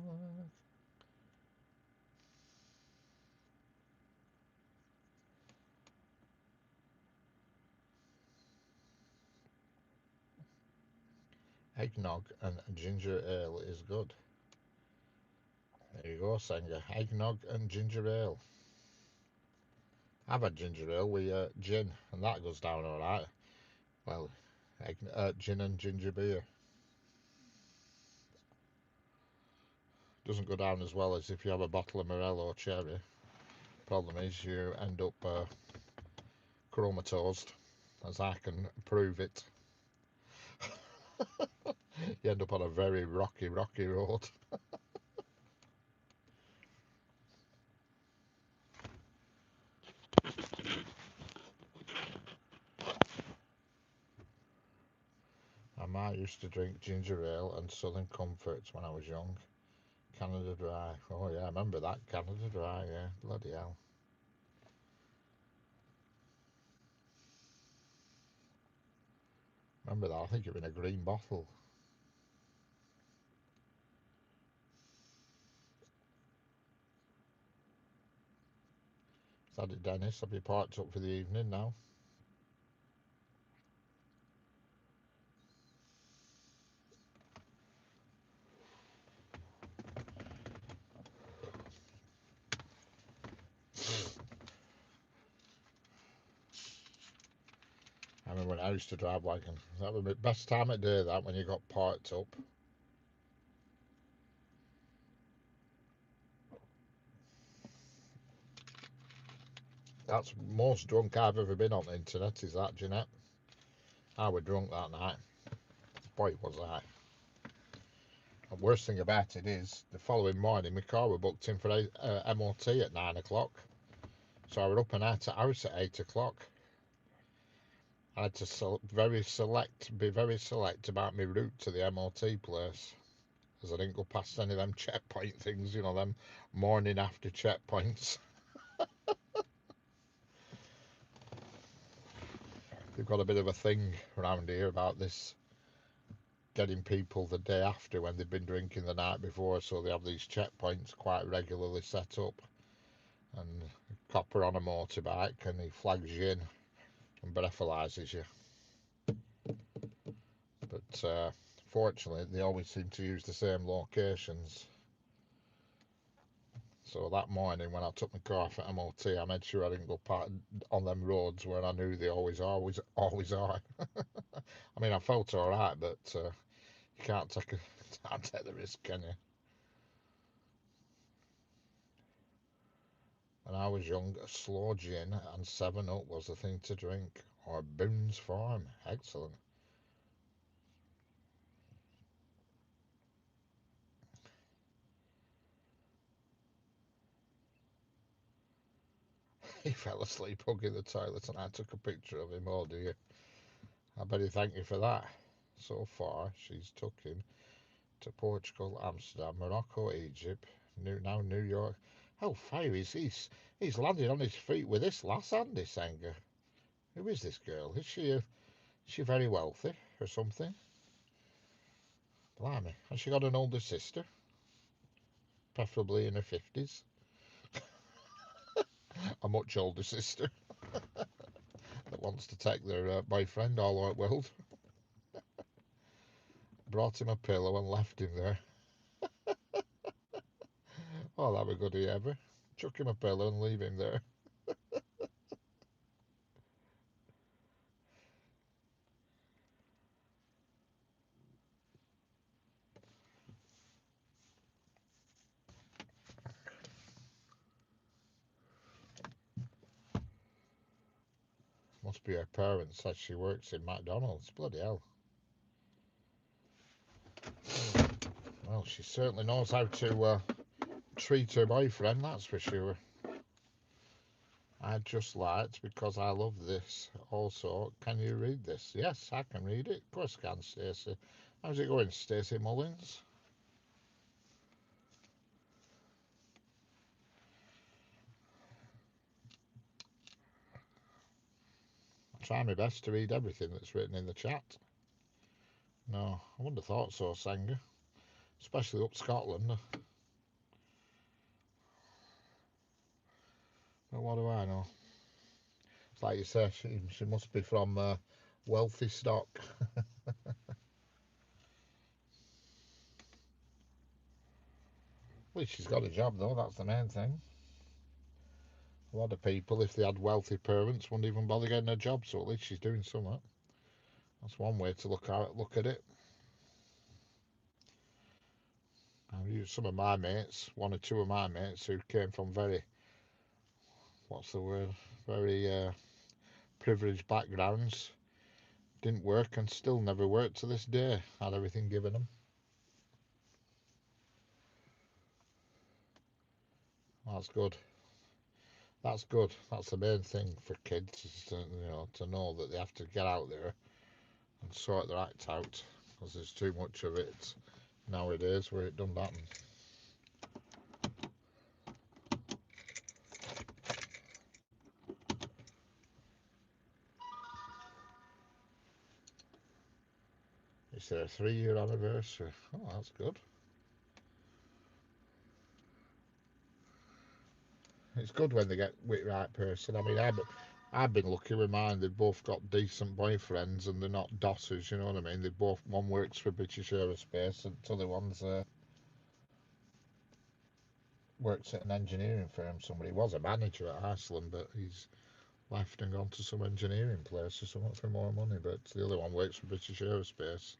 Eggnog and ginger ale is good. There you go, Senga. Eggnog and ginger ale. I've had ginger ale with gin, and that goes down all right. Well, gin and ginger beer doesn't go down as well as if you have a bottle of Morello or Cherry. Problem is, you end up chromatosed, as I can prove it. You end up on a very rocky road. I used to drink ginger ale and Southern Comforts when I was young. Canada Dry. Oh yeah, I remember that. Canada Dry, yeah. Bloody hell. Remember that? I think it was in a green bottle. Had it, Dennis. I'll be parked up for the evening now. I remember when I used to drive wagon. That was the best time of day, that, when you got parked up. That's most drunk I've ever been on the internet, is that, Jeanette? I was drunk that night. Boy, was I. The worst thing about it is, the following morning, my car was booked in for MOT at 9 o'clock. So I was up and out of house at 8 o'clock. I had to be very select about my route to the MOT place, as I didn't go past any of them checkpoint things, you know, them morning after checkpoints. They've got a bit of a thing around here about this, getting people the day after when they've been drinking the night before, so they have these checkpoints quite regularly set up. And a copper on a motorbike, and he flags you in and breathalyses you. But fortunately, they always seem to use the same locations. So that morning, when I took my car for MOT, I made sure I didn't go on them roads where I knew they always are. I mean, I felt all right, but you can't take the risk, can you? When I was young, a slow gin and 7-Up was the thing to drink, or Boone's Farm. Excellent. He fell asleep hugging the toilet, and I took a picture of him. Oh dear. I better thank you for that. So far, she's took him to Portugal, Amsterdam, Morocco, Egypt, now New York. How far is he's landed on his feet with this lass, Andy Sanger. Who is this girl? Is she very wealthy or something? Blimey. Has she got an older sister? Preferably in her 50s. A much older sister that wants to take their boyfriend all over the world. Brought him a pillow and left him there. Oh, that would good he ever. Chuck him a pillow and leave him there. Must be her parents, says she works in McDonald's. Bloody hell. Well, she certainly knows how to treat her boyfriend, that's for sure. I just liked, because I love this. Also, can you read this? Yes, I can read it. Of course I can, Stacey. How's it going, Stacey Mullins? I try my best to read everything that's written in the chat. No, I wouldn't have thought so, Sanger. Especially up Scotland. But what do I know? It's like you say, she must be from wealthy stock. At least she's got a job, though, that's the main thing. A lot of people, if they had wealthy parents, wouldn't even bother getting a job, so at least she's doing something. That's one way to look at it. Some of my mates, one or two of my mates who came from very, what's the word, very privileged backgrounds, didn't work and still never worked to this day, had everything given them. That's good. That's good. That's the main thing for kids, is to know that they have to get out there and sort their act out, because there's too much of it nowadays where it doesn't happen. It's their 3-year anniversary. Oh, that's good. It's good when they get with the right person. I mean, I've been lucky with mine. They've both got decent boyfriends and they're not dossers, you know what I mean? They both, one works for British Aerospace and the other one's works at an engineering firm. Somebody was a manager at Iceland, but he's left and gone to some engineering place or something for more money. But the other one works for British Aerospace,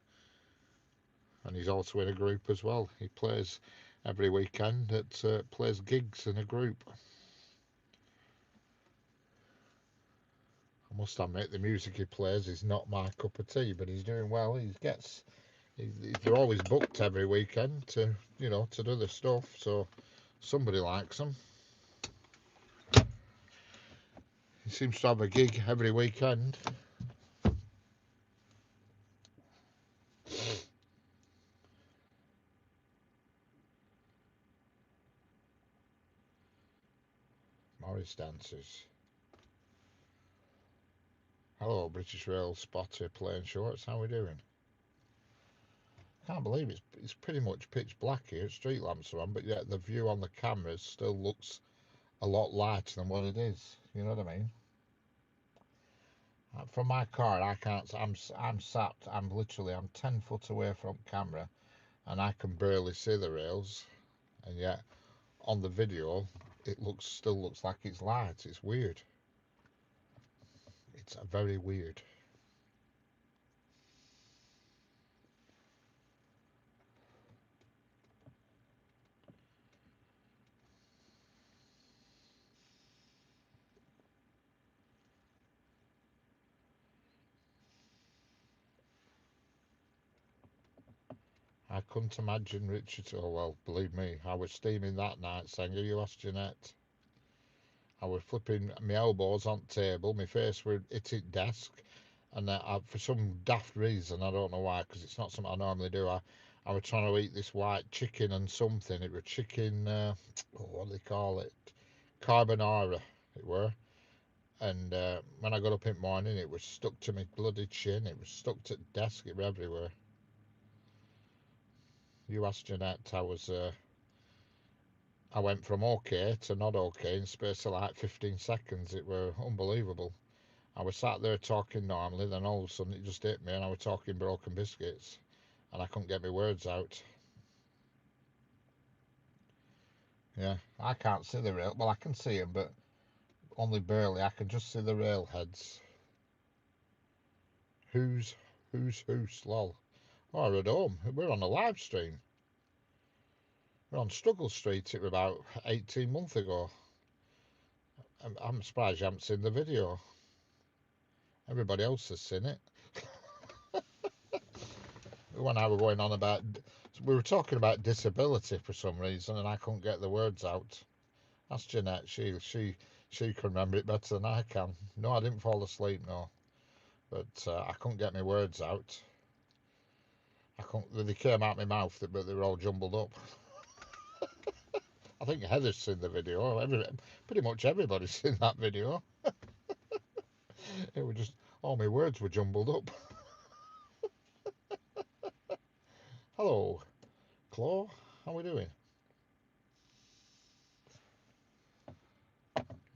and he's also in a group as well. He plays every weekend at plays gigs in a group. I must admit, the music he plays is not my cup of tea, but he's doing well. They're always booked every weekend to, to do the stuff. So somebody likes him. He seems to have a gig every weekend. Morris dances. Hello, British Rail spotter playing shorts. How are we doing? Can't believe it's pretty much pitch black here. Street lamps are on, but yet the view on the cameras still looks a lot lighter than what it is. You know what I mean? From my car, I can't. I'm sat. I'm 10 foot away from camera, and I can barely see the rails. And yet, on the video, it still looks like it's light. It's weird. It's very weird. I couldn't imagine Richard. Oh well, believe me, I was steaming that night saying, "Have you asked Jeanette?" I was flipping my elbows on the table, my face were hitting desk, and for some daft reason, I don't know why, because it's not something I normally do. I was trying to eat this white chicken and something. It was chicken. What do they call it? Carbonara. It were. And when I got up in the morning, it was stuck to my bloody chin. It was stuck to the desk. It was everywhere. You asked Jeanette. I went from okay to not okay in space of like 15 seconds. It were unbelievable. I was sat there talking normally, then all of a sudden it just hit me, and I was talking broken biscuits, and I couldn't get my words out. Yeah, I can't see the rail. Well, I can see them, but only barely. I can just see the rail heads. Who's lol. Oh, we're at home. We're on a live stream. We're on Struggle Street. It was about 18 months ago. I'm surprised you haven't seen the video. Everybody else has seen it. When I were going on about, we were talking about disability for some reason, and I couldn't get the words out. Ask Jeanette. She can remember it better than I can. No, I didn't fall asleep. No, but I couldn't get my words out. I couldn't. They came out my mouth, but they were all jumbled up. I think Heather's seen the video. Pretty much everybody's seen that video. It was just all my words were jumbled up. Hello, Claw. How we doing?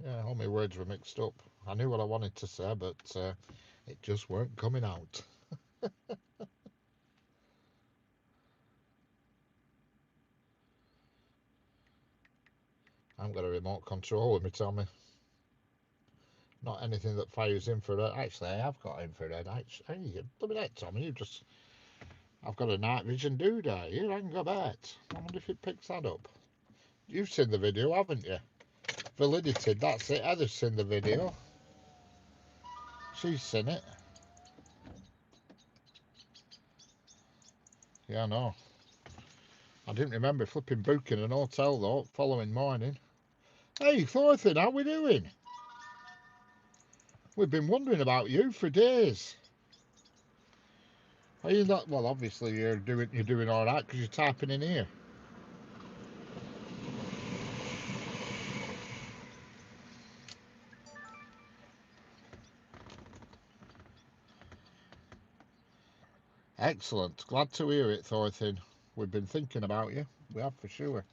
Yeah, all my words were mixed up. I knew what I wanted to say, but it just weren't coming out. I haven't got a remote control with me, Tommy. Not anything that fires infrared. Actually, I have got infrared. Hey, look at that, Tommy. I've got a night vision doodah here. I can go that. I wonder if it picks that up. You've seen the video, haven't you? Validity, that's it. Heather's seen the video. She's seen it. Yeah, I know. I didn't remember flipping booking an hotel though. Following morning. Hey, Thorfinn, how we doing? We've been wondering about you for days. Are you not? Well, obviously you're doing all right because you're typing in here. Excellent. Glad to hear it, Thorfinn. We've been thinking about you. We have for sure.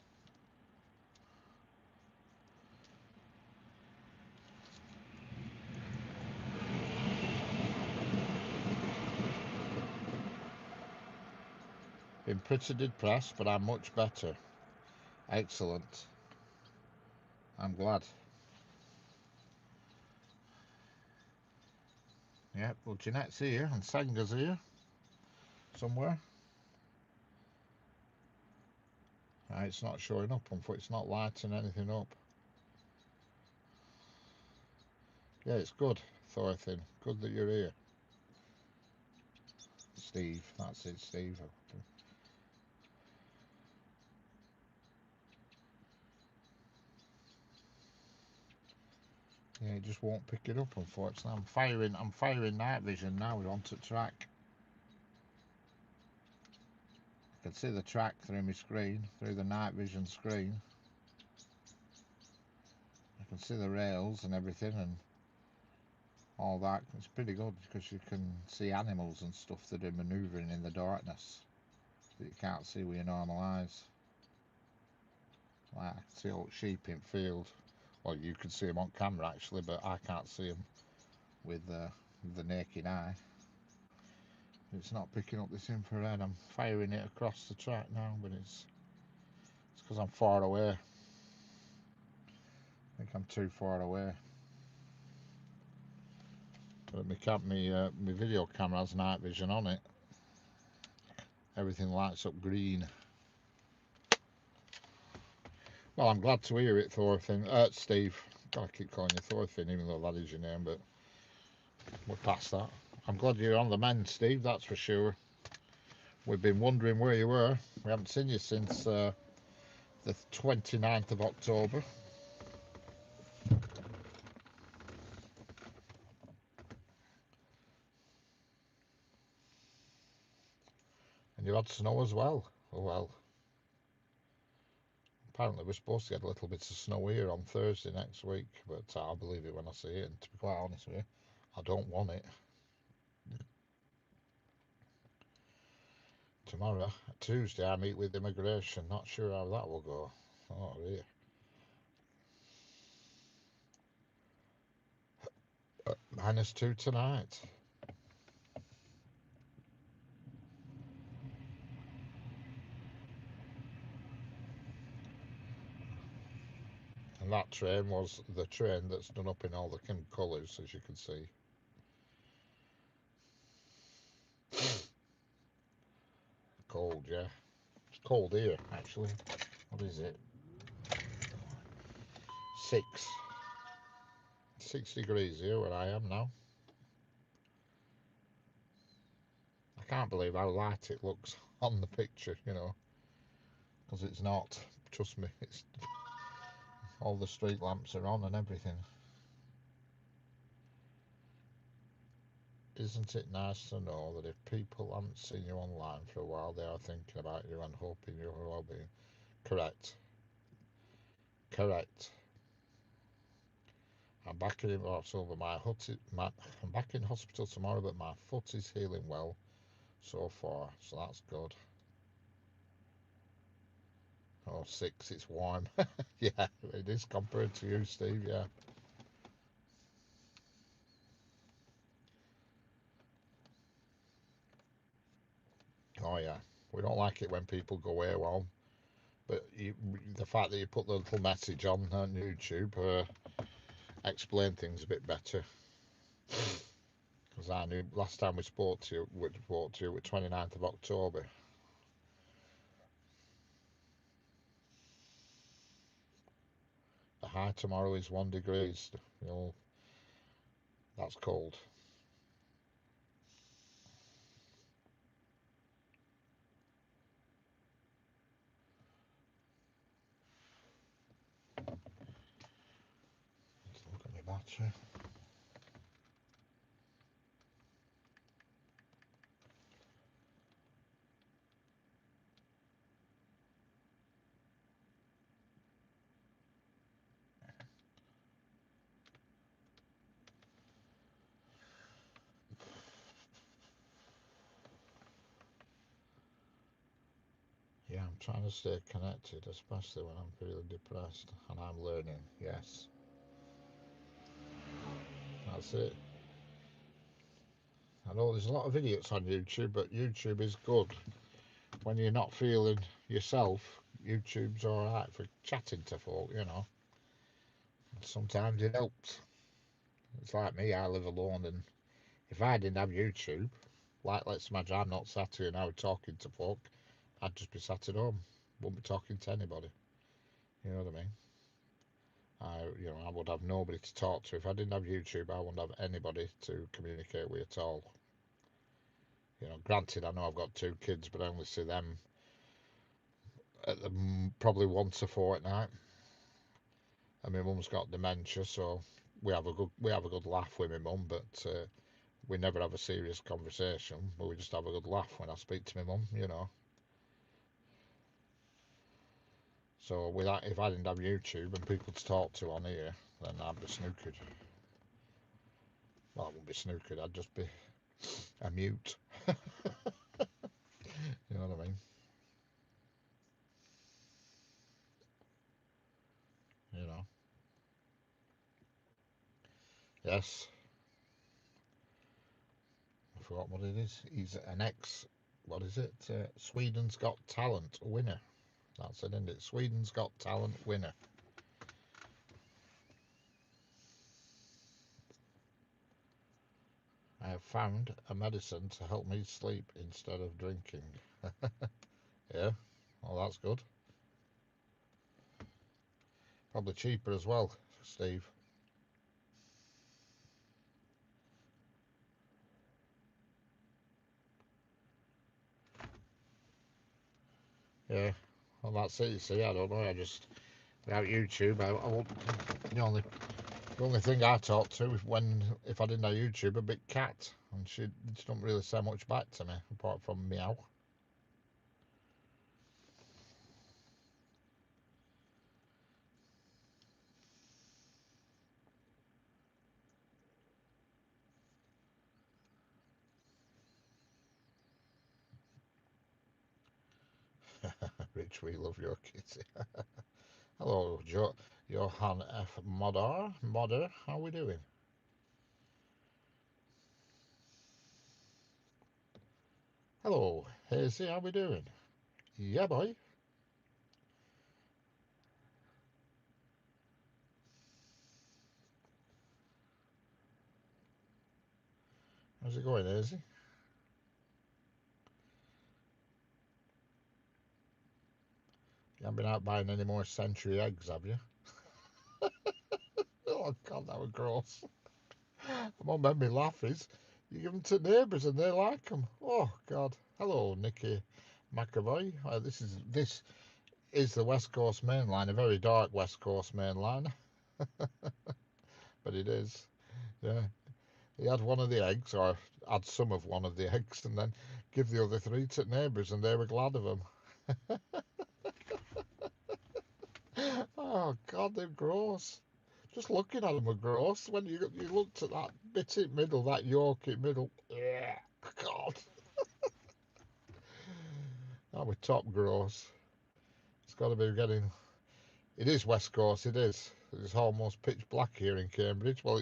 Been pretty depressed, but I'm much better. Excellent. I'm glad. Yeah, well, Jeanette's here and Senga's here somewhere. It's not showing up, unfortunately. It's not lighting anything up. Yeah, it's good, Thorfinn. Good that you're here. Steve, that's it, Steve. Yeah, it just won't pick it up, unfortunately. I'm firing night vision now. We're onto track. I can see the track through my screen, through the night vision screen. I can see the rails and everything and all that. It's pretty good because you can see animals and stuff that are manoeuvring in the darkness that you can't see with your normal eyes. Like I can see old sheep in field. Well, you can see them on camera actually, but I can't see them with the naked eye. It's not picking up this infrared. I'm firing it across the track now, but it's because I'm far away. I think I'm too far away. But my video camera has night vision on it. Everything lights up green. Well, I'm glad to hear it, Thorfinn. Steve. I keep calling you Thorfinn, even though that is your name, but we're past that. I'm glad you're on the mend, Steve, that's for sure. We've been wondering where you were. We haven't seen you since the 29th of October. And you had snow as well. Oh well. Apparently we're supposed to get a little bit of snow here on Thursday next week, but I'll believe it when I see it, and to be quite honest with you, I don't want it. Tomorrow, Tuesday, I meet with immigration. Not sure how that will go. Oh dear. -2 tonight. And that train was the train that's done up in all the colours, as you can see. Cold, yeah. It's cold here, actually. What is it? 6 degrees here where I am now. I can't believe how light it looks on the picture, you know, because it's not. Trust me, it's all the street lamps are on and everything. Isn't it nice to know that if people haven't seen you online for a while, they are thinking about you and hoping your well-being? Correct. Correct. I'm back in October. I'm back in hospital tomorrow, but my foot is healing well so far, so that's good. Oh, 6, it's warm. Yeah, it is compared to you, Steve, yeah. Oh, yeah. We don't like it when people go AWOL, but the fact that you put the little message on YouTube explain things a bit better. Because I knew last time we spoke to you, was 29th of October. The high tomorrow is 1 degrees. You know, that's cold. Let's look at my battery. Yeah, I'm trying to stay connected, especially when I'm feeling depressed, and I'm learning. Yes, that's it. I know there's a lot of idiots on YouTube, but YouTube is good when you're not feeling yourself, YouTube's alright for chatting to folk, you know. Sometimes it helps. It's like me, I live alone, and if I didn't have YouTube, like let's imagine I'm not sat here now talking to folk, I'd just be sat at home, wouldn't be talking to anybody. You know what I mean? I would have nobody to talk to. If I didn't have YouTube, I wouldn't have anybody to communicate with at all. Granted, I know I've got two kids, but I only see them probably once a fortnight. And my mum's got dementia, so we have a good laugh with my mum, but we never have a serious conversation. But we just have a good laugh when I speak to my mum. So with that, if I didn't have YouTube and people to talk to on here, then I'd be snookered. Well, I wouldn't be snookered. I'd just be a mute. You know what I mean? You know. Yes. I forgot what it is. He's an ex. What is it? Sweden's Got Talent winner. That's it, isn't it? Sweden's Got Talent winner. I have found a medicine to help me sleep instead of drinking. Yeah. Well, that's good. Probably cheaper as well, Steve. Yeah. Well, that's it. You see, I don't know. I just without YouTube, I won't. The only thing I talk to if I didn't have YouTube, a big cat, and she don't really say much back to me apart from meow. Rich, we love your kitty. Hello, Johan F. Modder, how we doing? Hello, Hazy, how we doing? Yeah, boy. How's it going, Hazy? You haven't been out buying any more century eggs, have you? Oh, God, that was gross. What made me laugh is you give them to neighbours and they like them. Oh, God. Hello, Nicky McAvoy. This is the West Coast Main Line, a very dark West Coast Main Line, but it is. Yeah. He had one of the eggs, or had some of one of the eggs, and then give the other three to neighbours, and they were glad of them. Oh, God, they're gross. Just looking at them are gross. When you looked at that bit in middle, that yolk in middle, yeah, God, that was top gross. It's got to be getting. It is West Coast. It is. It's almost pitch black here in Cambridge. Well,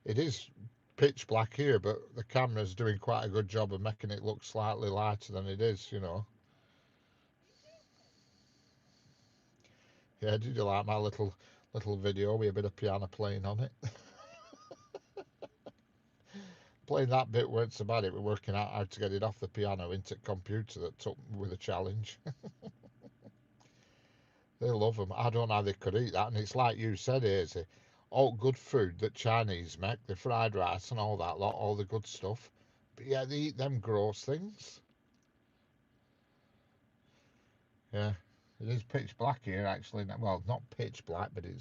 it is pitch black here, but the camera's doing quite a good job of making it look slightly lighter than it is. Yeah, did you like my little video with a bit of piano playing on it? Playing that bit weren't so bad. It was working out how to get it off the piano into the computer that took with a challenge. They love them. I don't know how they could eat that. And it's like you said, Hazy, all good food that Chinese make, the fried rice and all that lot, all the good stuff. But yeah, they eat them gross things. Yeah, it is pitch black here actually. Well, not pitch black, but it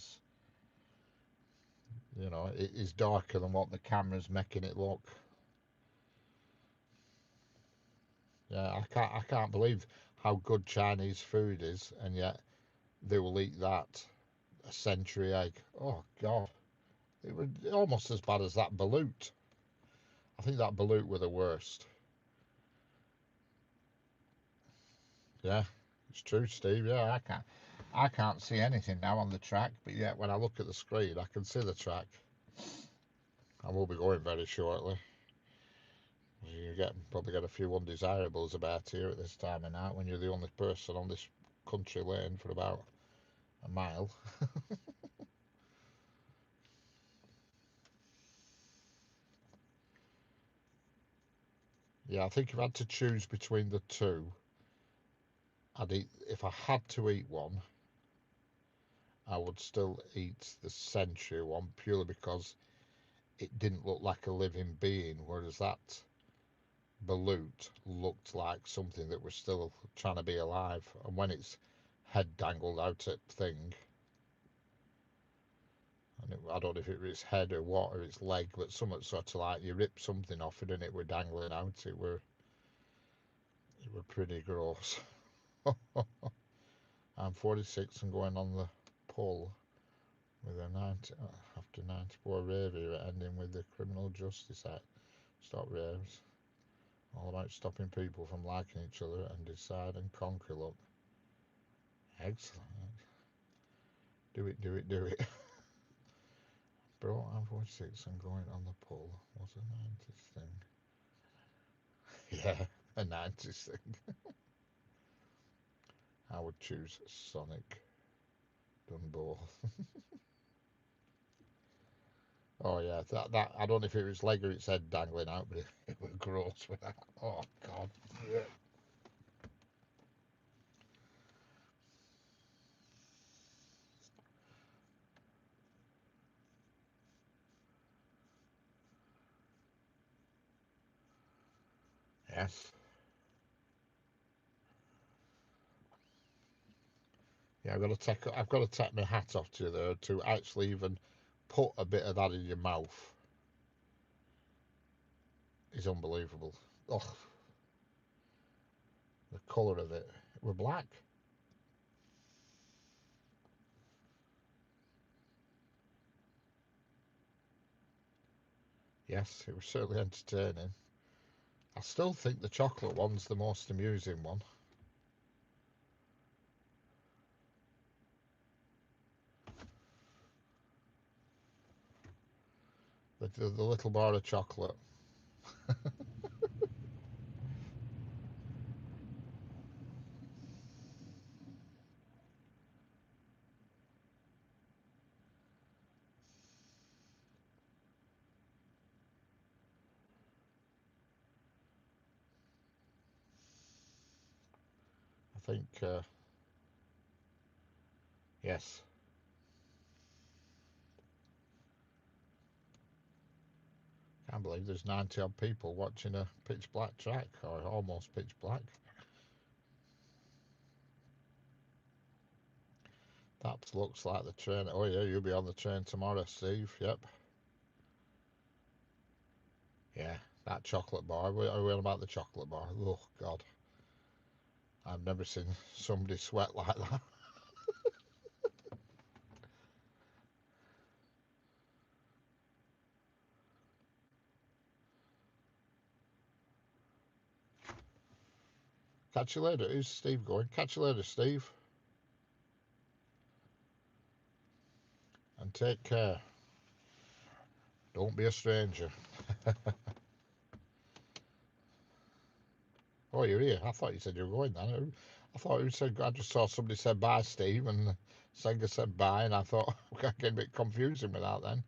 is darker than what the camera's making it look. Yeah, I can't believe how good Chinese food is, and yet they will eat that. A century egg. Oh God, it was almost as bad as that balut. I think that balut were the worst. Yeah, it's true, Steve. Yeah, I can't see anything now on the track, but yet when I look at the screen, I can see the track. I will be going very shortly. You probably get a few undesirables about here at this time of night when you're the only person on this country lane for about a mile. Yeah, I think if I had to choose between the two, I'd eat. If I had to eat one, I would still eat the Century one purely because it didn't look like a living being, whereas that balut looked like something that was still trying to be alive. And when its head dangled out at thing, and I don't know if it was its head or what, or its leg, but something sort of like you ripped something off it and it were dangling out. It were pretty gross. I'm 46 and going on the pull with a 90 after 94 rave era ending with the Criminal Justice Act. Stop raves. All about stopping people from liking each other and decide and conquer. Look, excellent. Do it, do it, do it. Bro, I'm 46 and going on the pull. What's a 90s thing? Yeah, a 90s thing. I would choose Sonic. Done both. Oh yeah, that I don't know if it was leg or its head dangling out, but it was gross with that. Oh god. Yeah. Yes. Yeah, I've got to take my hat off to you there to actually even put a bit of that in your mouth is unbelievable. Oh, the colour of it. It were black. Yes, it was certainly entertaining. I still think the chocolate one's the most amusing one. The little bar of chocolate. I think, yes. Can't believe there's 90 odd people watching a pitch black track, or almost pitch black. That looks like the train. Oh yeah, you'll be on the train tomorrow, Steve. Yep. Yeah, that chocolate bar. Are we on about the chocolate bar? Oh God, I've never seen somebody sweat like that. Catch you later. Who's Steve going? Catch you later, Steve. And take care. Don't be a stranger. Oh, you're here. I thought you said you were going then. I thought you said, I just saw somebody said bye, Steve, and Senga said bye, and I thought, okay, I get a bit confusing with that then.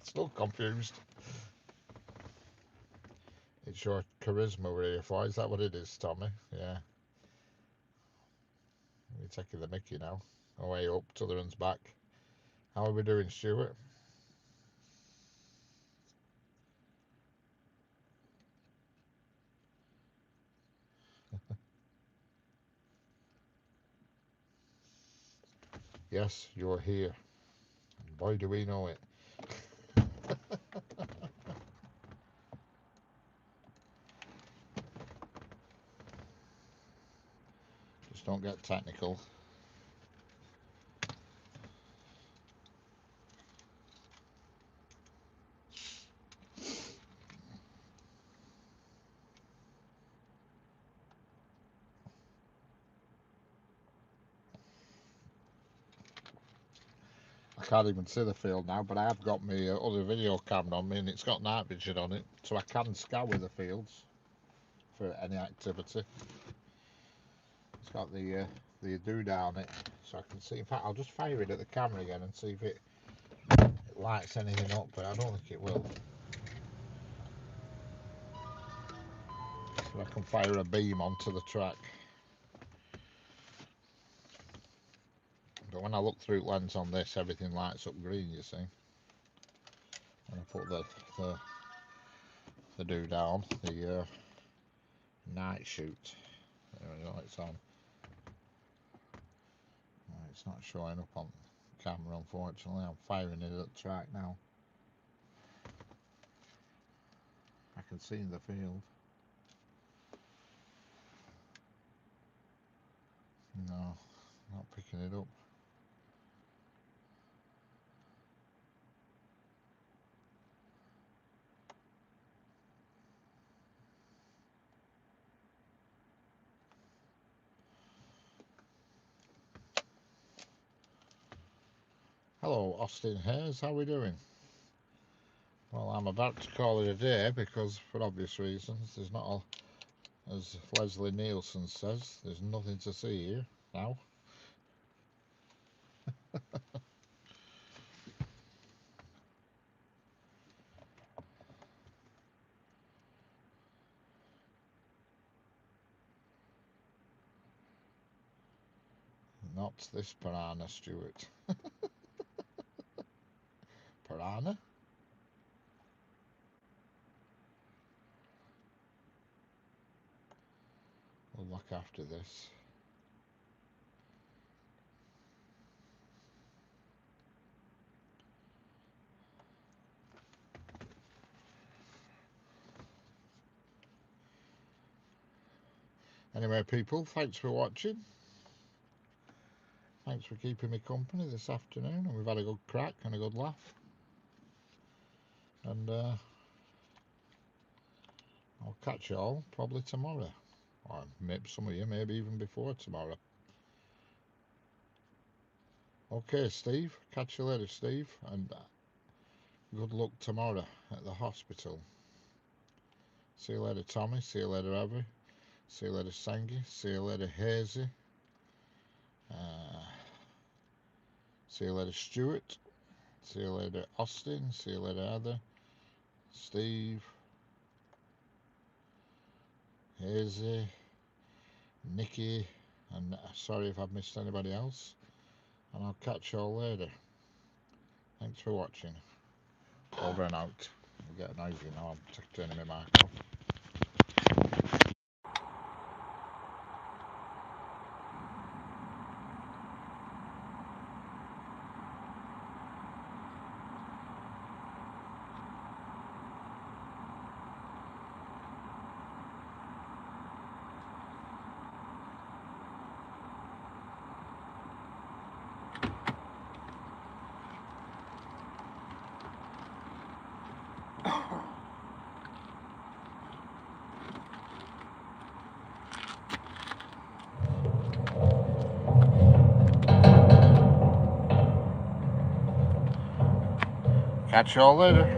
Still confused. It's your charisma we're here for. Is that what it is, Tommy? Yeah. We're taking the mickey now. Away up, Tutherland's back. How are we doing, Stuart? Yes, you're here. And boy, do we know it. Just don't get technical. can't even see the field now, but I have got my other video camera on me, and it's got night vision on it, so I can scour the fields for any activity. It's got the doodah on it, so I can see. In fact, I'll just fire it at the camera again and see if it lights anything up, but I don't think it will. So I can fire a beam onto the track. But when I look through lens on this, everything lights up green, you see. When I put the doodah on, the night shoot. There we go, it's on. It's not showing up on camera, unfortunately. I'm firing it at the track now. I can see in the field. No, not picking it up. Hello, Austin Hayes, how are we doing? Well, I'm about to call it a day because, for obvious reasons, there's not a, as Leslie Nielsen says, there's nothing to see here now. Not this piranha, Stuart. Piranha? We'll look after this. Anyway, people, thanks for watching. Thanks for keeping me company this afternoon, and we've had a good crack and a good laugh. And I'll catch you all probably tomorrow, or maybe some of you maybe even before tomorrow. Okay, Steve, catch you later, Steve, and good luck tomorrow at the hospital. See you later, Tommy. See you later, Avi. See you later, Sangi. See you later, Hazy. See you later, Stuart. See you later, Austin. See you later, Heather. Steve. Hazy. Nikki. And sorry if I've missed anybody else. And I'll catch you all later. Thanks for watching. Over and out. I'm getting noisy now. I'm turning my mic off. Catch you all later.